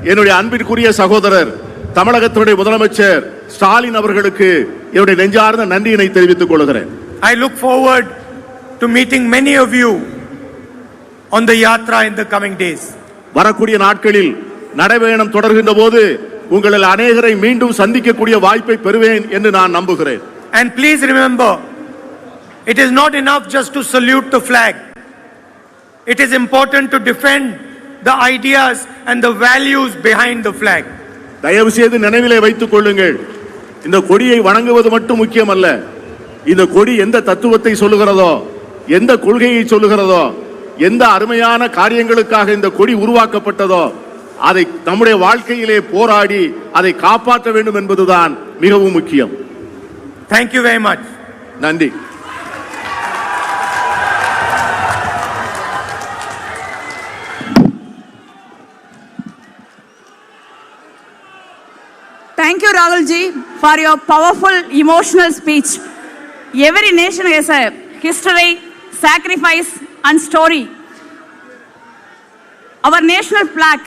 என்னுடைய அன்பிற்குரிய சகோதரர் தமிழகத்தினுடைய முதலமைச்சர் ஸ்டாலின் அவர்களுக்கு என்னுடைய நெஞ்சார்ந்த நன்றியினை தெரிவித்துக் கொள்கிறேன். I look forward to meeting many of you on the yatra in the coming days. வரக்கூடிய நாட்களில் நடைபயணம் தொடர்கின்ற போது உங்களில் அநேகரை மீண்டும் சந்திக்கக்கூடிய வாய்ப்பை பெறுவேன் என்று நான் நம்புகிறேன். And please remember, it is not enough just to salute the flag. It is important to defend the ideas and the values behind the flag. தயவு செய்து நினைவிலே வைத்துக் கொள்ளுங்கள், இந்த கொடியை வணங்குவது மட்டும் முக்கியமல்ல, இந்த கொடி எந்த தத்துவத்தை சொல்லுகிறதோ, எந்த கொள்கையை சொல்லுகிறதோ, எந்த அருமையான காரியங்களுக்காக இந்த கொடி உருவாக்கப்பட்டதோ அதை நம்முடைய வாழ்க்கையிலே போராடி அதை காப்பாற்ற வேண்டும் என்பதுதான் மிகவும் முக்கியம். Thank you very much. நன்றி. Thank you, Rahul ji, for your powerful, emotional speech. Every nation has a history, sacrifice, and story. Our national flag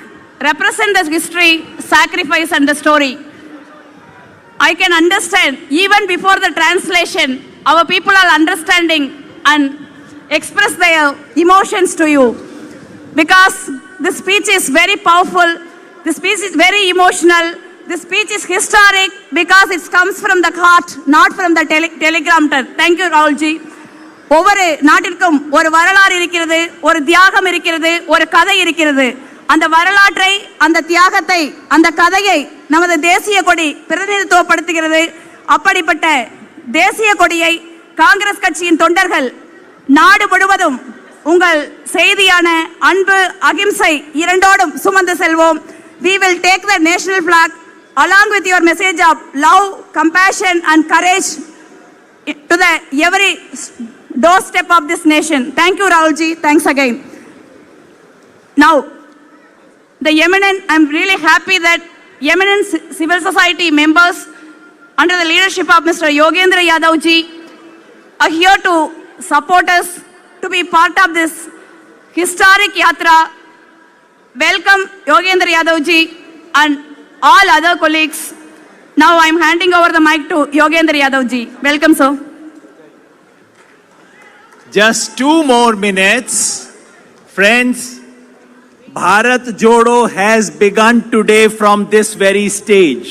represents the history, sacrifice, and the story. I can understand, even before the translation, our people are understanding and express their emotions to you. Because the speech is very powerful, the speech is very emotional, the speech is historic because it comes from the heart, not from the telegram. Thank you, Rahul ji. ஒவ்வொரு நாட்டிற்கும் ஒரு வரலாறு இருக்கிறது, ஒரு தியாகம் இருக்கிறது, ஒரு கதை இருக்கிறது. அந்த வரலாற்றை, அந்த தியாகத்தை, அந்த கதையை நமது தேசிய கொடி பிரதிநிதித்துவப்படுத்துகிறது. அப்படிப்பட்ட தேசிய கொடியை காங்கிரஸ் கட்சியின் தொண்டர்கள் நாடு முழுவதும் உங்கள் செய்தியான அன்பு, அகிம்சை இரண்டோடும் சுமந்து செல்வோம். We will take the national flag along with your message of love, compassion and courage to the every doorstep of this nation. Thank you, Rahul ji. Thanks again. Now, the eminent, I'm really happy that eminent civil society members under the leadership of Mr. Yogendra Yadav ji are here to support us, to be part of this historic yatra. Welcome Yogendra Yadav ji and all other colleagues. Now I am handing over the mic to Yogendra Yadav ji. Welcome, sir. Just 2 more minutes. Friends, Bharat Jodo has begun today from this very stage.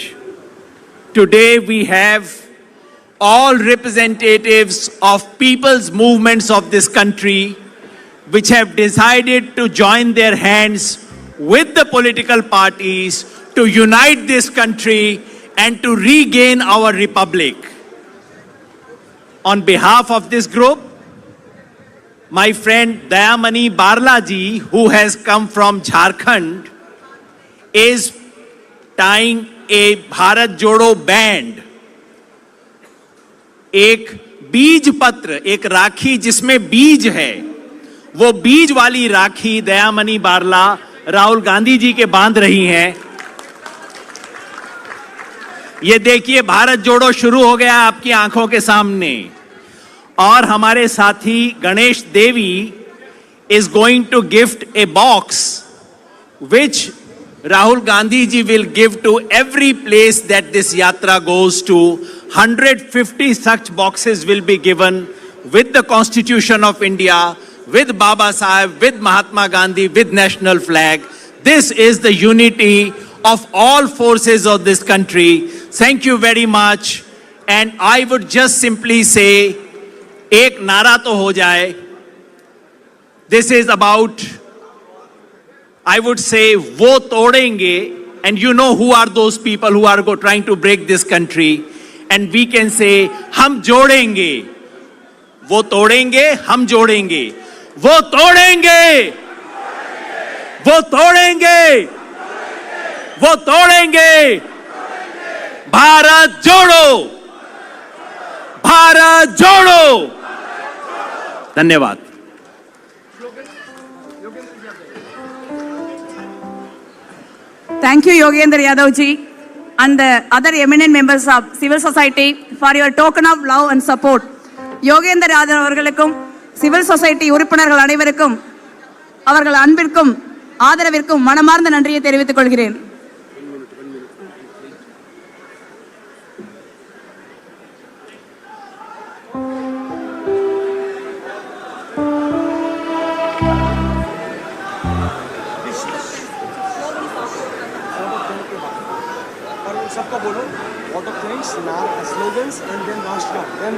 Today we have all representatives of people's movements of this country which have decided to join their hands with the political parties to unite this country and to regain our republic. On behalf of this group, my friend Dayamani Barla ji, who has come from Jharkhand, is tying a Bharat Jodo band. एक बीज पत्र, एक राखी जिसमें बीज है, वो बीज वाली राखी दयामणि बारला राहुल गांधी जी के बांध रही हैं। ये देखिए, भारत जोड़ो शुरू हो गया आपकी आंखों के सामने। और हमारे साथी गणेश देवी is going to gift a box which Rahul Gandhi ji will give to every place that this yatra goes to. 150 such boxes will be given with the Constitution of India, with Baba Sahib, with Mahatma Gandhi, with national flag. This is the unity of all forces of this country. Thank you very much. And I would just simply say, एक नारा तो हो जाए. This is about, I would say, वो तोड़ेंगे. And you know who are those people who are trying to break this country. And we can say, हम जोड़ेंगे. वो तोड़ेंगे, हम जोड़ेंगे. वो तोड़ेंगे, वो तोड़ेंगे, वो तोड़ेंगे. भारत जोड़ो, भारत जोड़ो. धन्यवाद. Thank you, Yogendra Yadav ji and the other eminent members of civil society for your token of love and support. Yogendra Yadav அவர்களுக்கும் சிவில் சொசைட்டி உறுப்பினர்கள் அனைவருக்கும் அவர்கள் அன்பிற்கும் ஆதரவிற்கும் மனமார்ந்த நன்றியை தெரிவித்துக் கொள்கிறேன். सबको बोलो, what of things, slogans and then Rashtra, then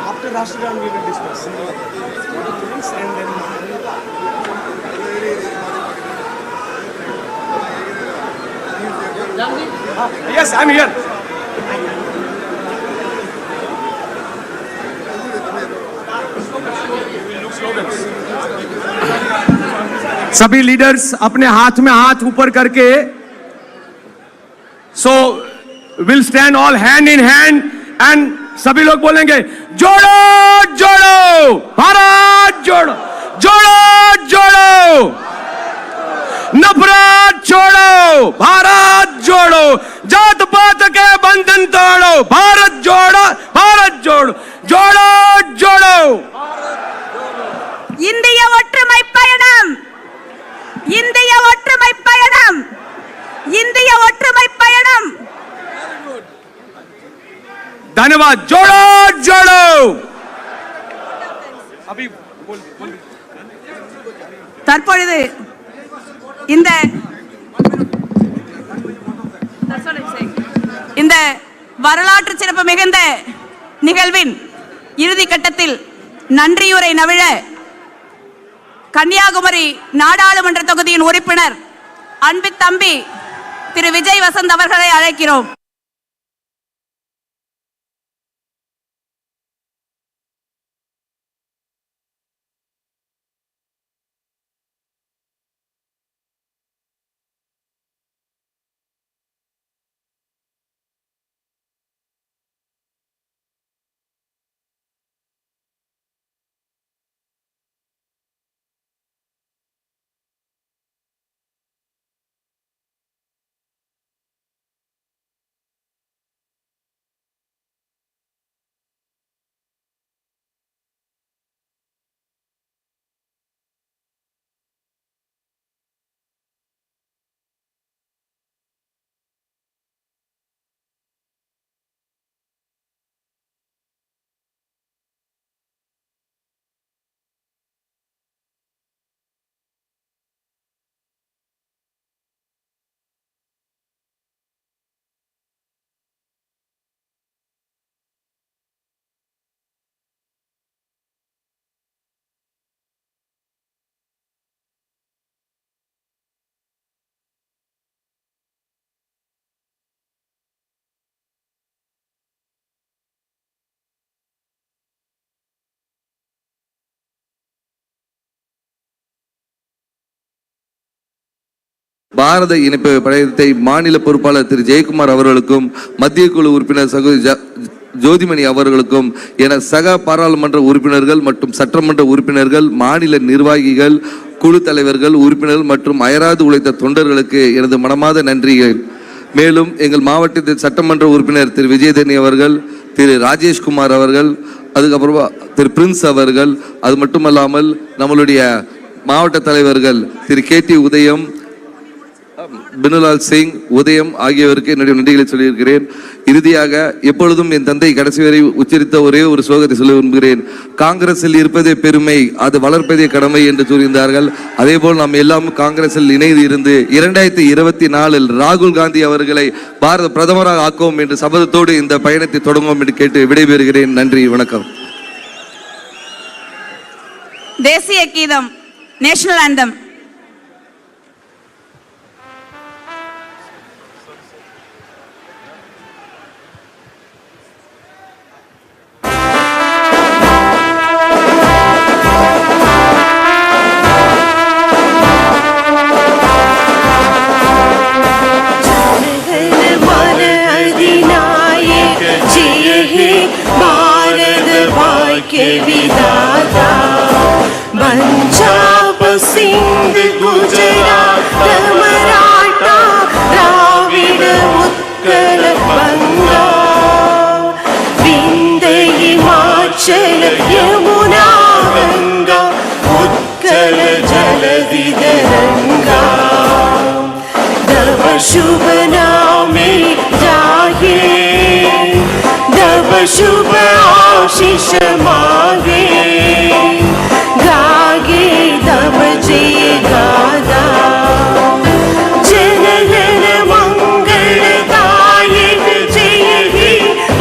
after Rashtra we will discuss what of things and then yes, I'm here. सभी लीडर्स अपने हाथ में हाथ ऊपर करके, so will stand all hand in hand and सभी लोग बोलेंगे, जोड़ो जोड़ो भारत जोड़ो, जोड़ो जोड़ो नफरत छोड़ो, भारत जोड़ो जात पात के बंधन तोड़ो, भारत जोड़ो, भारत जोड़ो, जोड़ो जोड़ो. இந்திய ஒற்றுமை பயணம், இந்திய ஒற்றுமை பயணம், இந்திய ஒற்றுமை பயணம். धन्यवाद. जोड़ो जोड़ो. अभी தற்பொழுது இந்த வரலாற்று சிறப்பு மிகுந்த நிகழ்வின் இறுதி கட்டத்தில் நன்றியுரை நவிழ கன்னியாகுமரி நாடாளுமன்ற தொகுதியின் உறுப்பினர் அன்பு தம்பி திரு விஜய் வசந்த் அவர்களை அழைக்கிறோம். பாரத இணைப்பு படையத்தை மாநில பொறுப்பாளர் திரு ஜெயக்குமார் அவர்களுக்கும் மத்திய குழு உறுப்பினர் சகோதரி ஜோதிமணி அவர்களுக்கும் என சக பாராளுமன்ற உறுப்பினர்கள் மற்றும் சட்டமன்ற உறுப்பினர்கள், மாநில நிர்வாகிகள், குழு தலைவர்கள், உறுப்பினர்கள் மற்றும் அயராது உழைத்த தொண்டர்களுக்கு எனது மனமார்ந்த நன்றிகள். மேலும் எங்கள் மாவட்டத்தில் சட்டமன்ற உறுப்பினர் திரு விஜயதரணி அவர்கள், திரு ராஜேஷ்குமார் அவர்கள், அதுக்கப்புறமா திரு பிரின்ஸ் அவர்கள், அது மட்டுமல்லாமல் நம்மளுடைய மாவட்ட தலைவர்கள் திரு KT உதயம், பினுலால் சிங், உதயம் ஆகியோருக்கு என்னுடைய நன்றிகளை சொல்லியிருக்கிறேன். இறுதியாக எப்பொழுதும் என் தந்தை கடைசி வரை உச்சரித்த ஒரே ஒரு ஸ்லோகத்தை சொல்ல விரும்புகிறேன். காங்கிரஸில் இருப்பதே பெருமை, அது வளர்ப்பதே கடமை என்று சொல்லியிருந்தார்கள். அதே போல் நாம் எல்லாம் காங்கிரஸில் இணைந்து இருந்து 2024 ராகுல் காந்தி அவர்களை பாரத பிரதமராக ஆக்குவோம் என்று சபதத்தோடு இந்த பயணத்தை தொடங்குவோம் என்று கேட்டு விடைபெறுகிறேன். நன்றி, வணக்கம். தேசிய கீதம், நேஷனல் ஆந்தம். पंजाब सिंध गुजरात मराठा द्राविड उत्कल बंगा विंध्य हिमाचल यमुना गंगा उत्कल जलधि तरंगा तव शुभ नामे जागे, तव शुभ आशीष मांगे, गागे तब जय गादा, जन गण मंगलदायक जय हे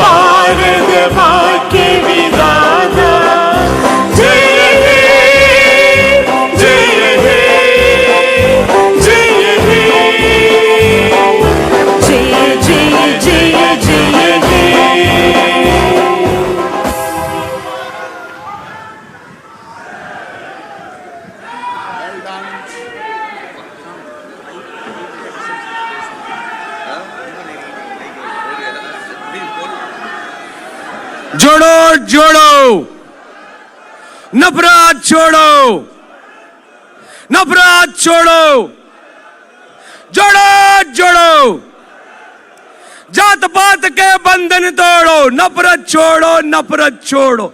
भारत भाग्य विधाता, जय हे जय हे जय हे जय जय जय जय हे. जोड़ो जोड़ो, नफरत छोड़ो, नफरत छोड़ो, जोड़ो जोड़ो, जात पात के बंधन तोड़ो, नफरत छोड़ो, नफरत छोड़ो.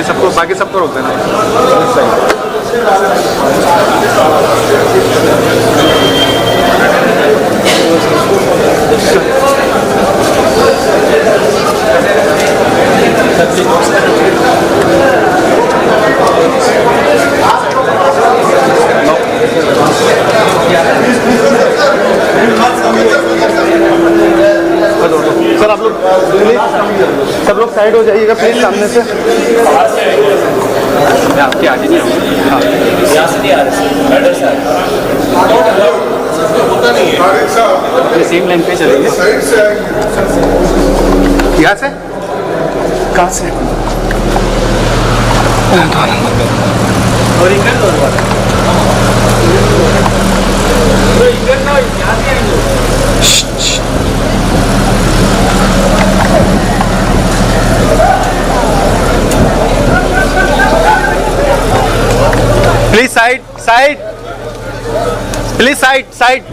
सबको बाकी सबको रोक देना। सर आप लोग सब लोग साइड हो जाइएगा प्लीज सामने से। मैं आपके आगे नहीं आऊँगा। यहाँ से नहीं आ रहे सर, सेम लाइन पे चलेंगे। यहाँ से कहाँ से और इधर ना यहाँ से आएंगे। Please side. Please side.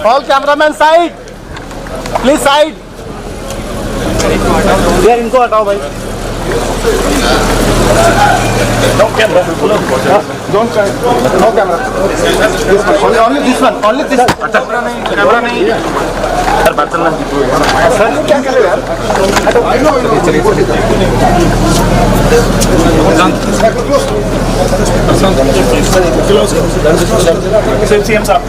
All cameramen side. Please side. यार इनको हटाओ भाई. No camera. Don't side. No camera. This one. Only this one. Only this. Camera नहीं. सर बात करना. सर क्या कर रहे हो यार? I know. चलिए. CM साहब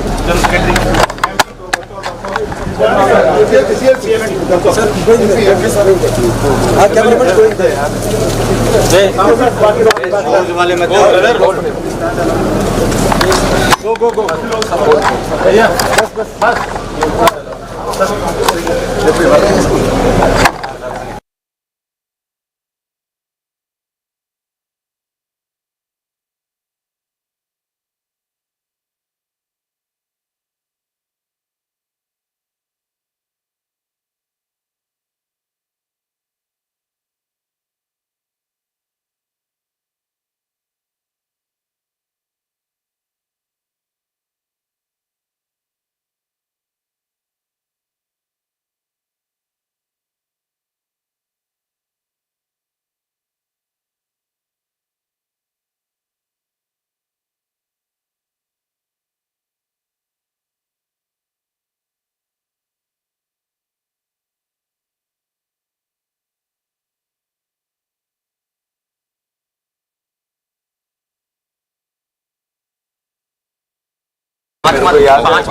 गो भैया बस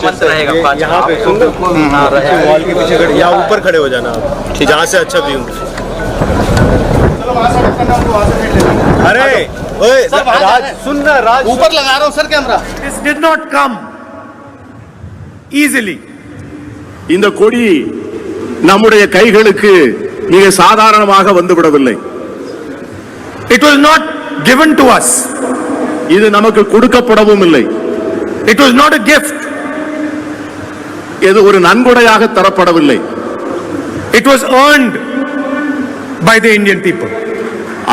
यहाँ पे वॉल के पीछे खड़े या ऊपर खड़े हो जाना आप, जहाँ से अच्छा व्यू। अरे ओए राज सुन ना, राज ऊपर लगा रहा हूँ sir camera. This did not come easily. இந்த கொடி நம்முடைய கைகளுக்கு மிக சாதாரணமாக வந்துவிடவில்லை. It was not given to us. இது நமக்கு கொடுக்கப்படவும் இல்லை. It was not a gift. இது ஒரு நன்கொடையாக தரப்படவில்லை. It was earned by the Indian people.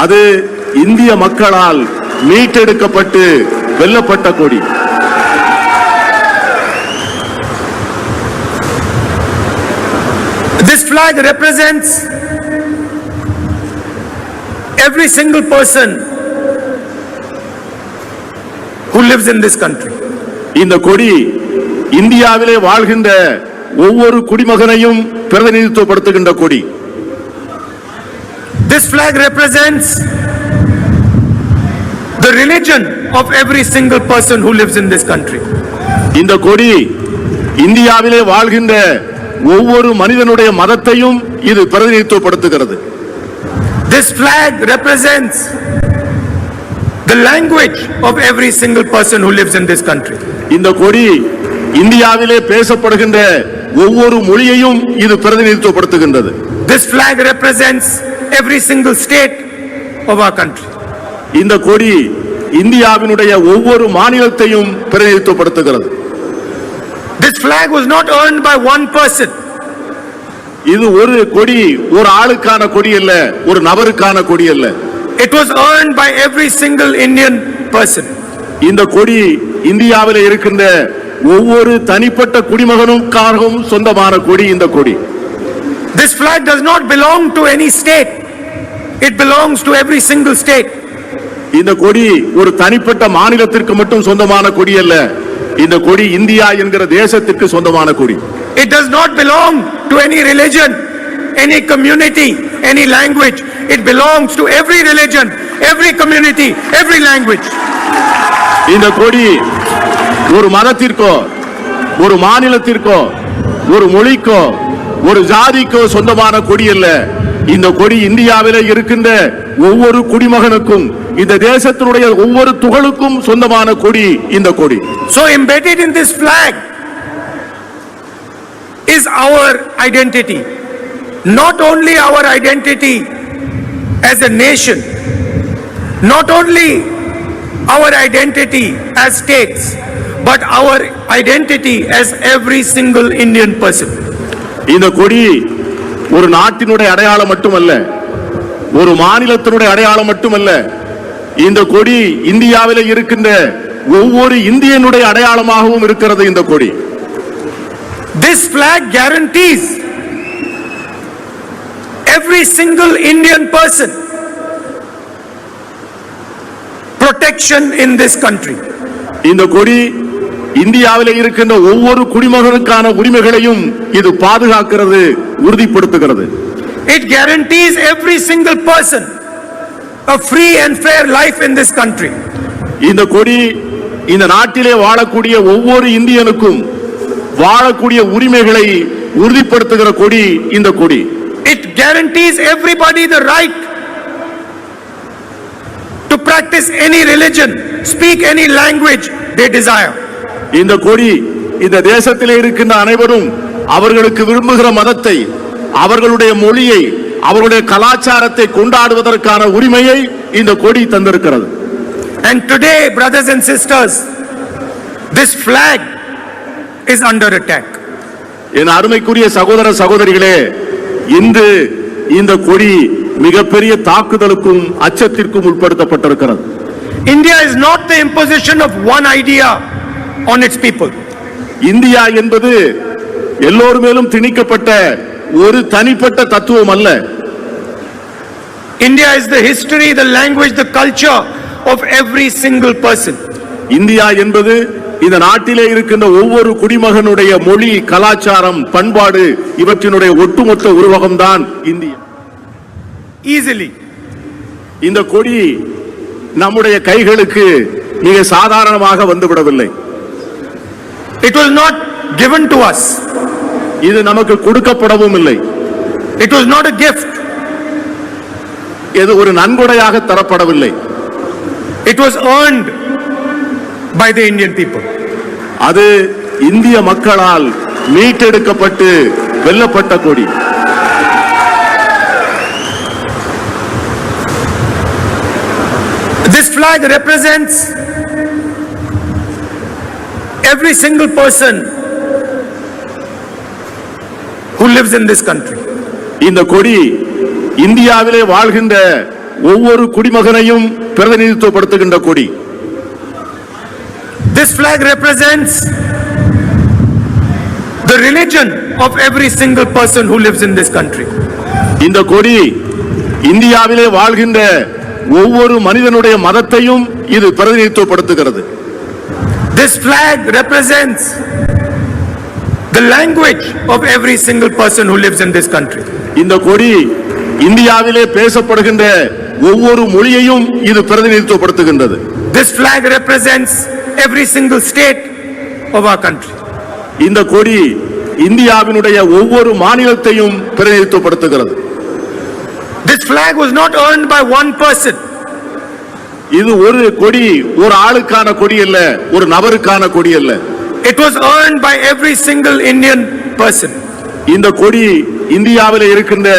அது இந்திய மக்களால் மீட்டெடுக்கப்பட்டு வெல்லப்பட்ட கொடி. This flag represents every single person who lives in this country. இந்த கொடி இந்தியாவிலே வாழ்கின்ற ஒவ்வொரு குடிமகனையும் பிரதிநிதித்துவப்படுத்துகின்ற கொடி. This flag represents the religion of every single person who lives in this country. இந்த கொடி இந்தியாவிலே வாழ்கின்ற ஒவ்வொரு மனிதனுடைய மதத்தையும் இது பிரதிநிதித்துவப்படுத்துகிறது. This flag represents the language of every single person who lives in this country. இந்த கொடி இந்தியாவிலே பேசப்படுகின்ற ஒவ்வொரு மொழியையும் இது பிரதிநிதித்துவப்படுத்துகின்றது. This flag represents every single state of our country. இந்த கொடி இந்தியாவினுடைய ஒவ்வொரு மாநிலத்தையும் பிரதிநிதித்துவப்படுத்துகிறது. This flag was not earned by one person. இது ஒரு கொடி ஒரு ஆளுக்கான கொடி அல்ல, ஒரு நபருக்கான கொடி அல்ல. It was earned by every single Indian person. இந்த கொடி இந்தியாவிலே இருக்கின்ற ஒவ்வொரு தனிப்பட்ட குடிமகனுக்காகவும் சொந்தமான கொடி இந்த கொடி. This flag does not belong to any state. It belongs to every single state. இந்த கொடி ஒரு தனிப்பட்ட மாநிலத்திற்கு மட்டும் சொந்தமான கொடி அல்ல. இந்த கொடி இந்தியா என்கிற தேசத்திற்கு சொந்தமான கொடி. It does not belong to any religion, any community, any language. It belongs to every religion, every community, every language. இந்த கொடி ஒரு மதத்திற்கோ ஒரு மாநிலத்திற்கோ ஒரு மொழிக்கோ ஒரு ஜாதிக்கோ சொந்தமான கொடி அல்ல. இந்த கொடி இந்தியாவிலே இருக்கின்ற ஒவ்வொரு குடிமகனுக்கும் இந்த தேசத்தினுடைய ஒவ்வொரு துகளுக்கும் சொந்தமான கொடி இந்த கொடி. So embedded in this flag is our identity. Not only our identity as a nation, not only our identity as states, but our identity as every single Indian person. இந்த கொடி ஒரு நாட்டினுடைய அடையாளம் மட்டுமல்ல, ஒரு மாநிலத்தினுடைய அடையாளம் மட்டுமல்ல. இந்த கொடி இந்தியாவிலே இருக்கின்ற ஒவ்வொரு இந்தியனுடைய அடையாளமாகவும் இருக்கிறது இந்த கொடி. This flag guarantees every single Indian person protection in this country. இந்த கொடி இந்தியாவிலே இருக்கின்ற ஒவ்வொரு குடிமகனுக்கான உரிமைகளையும் இது பாதுகாக்கிறது, உறுதிப்படுத்துகிறது. It guarantees every single person a free and fair life in this country. இந்த கொடி இந்த நாட்டிலே வாழக்கூடிய ஒவ்வொரு இந்தியனுக்கும் வாழக்கூடிய உரிமைகளை உறுதிப்படுத்துகிற கொடி இந்த கொடி. It guarantees everybody the right to practice any religion, speak any language they desire. இந்த கொடி இந்த தேசத்திலே இருக்கின்ற அனைவரும் அவர்களுக்கு விரும்புகிற மதத்தை, அவர்களுடைய மொழியை, அவர்களுடைய கலாச்சாரத்தை கொண்டாடுவதற்கான உரிமையை இந்த கொடி தந்திருக்கிறது. And today, brothers and sisters, this flag is under attack. என் அருமைக்குரிய சகோதர சகோதரிகளே, இன்று இந்த கொடி மிகப்பெரிய தாக்குதலுக்கும் அச்சத்திற்கும் உட்படுத்தப்பட்டிருக்கிறது. India is not the imposition of one idea on its people. India என்பது எல்லோர் மேலும் திணிக்கப்பட்ட ஒரு தனிப்பட்ட தத்துவம் அல்ல. India is the history, the language, the culture of every single person. India என்பது இந்த நாட்டிலே இருக்கின்ற ஒவ்வொரு குடிமகனுடைய மொழி, கலாச்சாரம், பண்பாடு இவற்றினுடைய ஒட்டுமொத்த உருவகம்தான் இந்தியா. Easily. இந்த கொடி நம்முடைய கைகளுக்கு மிக சாதாரணமாக வந்துவிடவில்லை. It was not given to us. இது நமக்கு கொடுக்கப்படவும் இல்லை. It was not a gift. இது ஒரு நன்கொடையாக தரப்படவில்லை. It was earned by the Indian people. அது இந்திய மக்களால் மீட்டெடுக்கப்பட்டு வெல்லப்பட்ட கொடி. This flag represents every single person who lives in this country. இந்த கொடி இந்தியாவிலே வாழ்கின்ற ஒவ்வொரு குடிமகனையும் பிரதிநிதித்துவப்படுத்துகின்ற கொடி. This flag represents the religion of every single person who lives in this country. இந்த கொடி இந்தியாவிலே வாழ்கின்ற ஒவ்வொரு மனிதனுடைய மதத்தையும் இது பிரதிநிதித்துவப்படுத்துகிறது. This flag represents the language of every single person who lives in this country. இந்த கொடி இந்தியாவிலே பேசப்படுகின்ற ஒவ்வொரு மொழியையும் இது பிரதிநிதித்துவப்படுத்துகின்றது. This flag represents every single state of our country. இந்த கொடி இந்தியாவினுடைய ஒவ்வொரு மாநிலத்தையும் பிரதிநிதித்துவப்படுத்துகிறது. This flag was not earned by one person. இது ஒரு கொடி ஒரு ஆளுக்கான கொடி அல்ல, ஒரு நபருக்கான கொடி அல்ல. It was earned by every single Indian person. இந்த கொடி இந்தியாவிலே இருக்கின்ற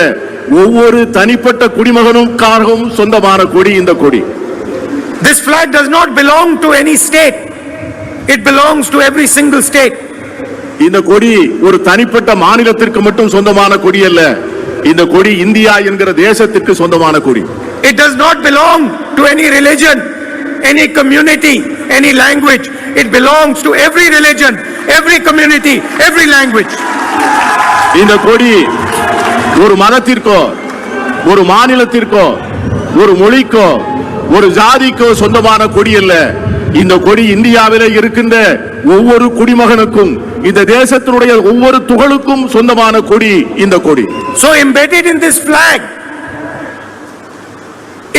ஒவ்வொரு தனிப்பட்ட குடிமகனுக்காகவும் சொந்தமான கொடி இந்த கொடி. This flag does not belong to any state. It belongs to every single state. இந்த கொடி ஒரு தனிப்பட்ட மாநிலத்திற்கு மட்டும் சொந்தமான கொடி அல்ல. இந்த கொடி இந்தியா என்கிற தேசத்திற்கு சொந்தமான கொடி. It does not belong to any religion, any community, any language. It belongs to every religion, every community, every language. இந்த கொடி ஒரு மதத்திற்கோ ஒரு மாநிலத்திற்கோ ஒரு மொழிக்கோ ஒரு ஜாதிக்கோ சொந்தமான கொடி அல்ல. இந்த கொடி இந்தியாவிலே இருக்கின்ற ஒவ்வொரு குடிமகனுக்கும் இந்த தேசத்தினுடைய ஒவ்வொரு துகளுக்கும் சொந்தமான கொடி இந்த கொடி. So embedded in this flag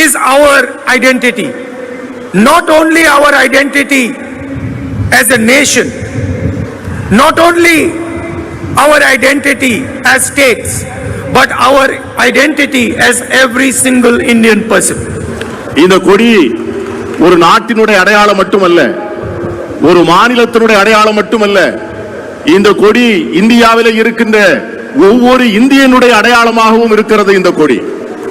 is our identity. Not only our identity as a nation, not only our identity as states, but our identity as every single Indian person. இந்த கொடி ஒரு நாட்டினுடைய அடையாளம் மட்டுமல்ல, ஒரு மாநிலத்தினுடைய அடையாளம் மட்டுமல்ல. இந்த கொடி இந்தியாவிலே இருக்கின்ற ஒவ்வொரு இந்தியனுடைய அடையாளமாகவும் இருக்கிறது இந்த கொடி.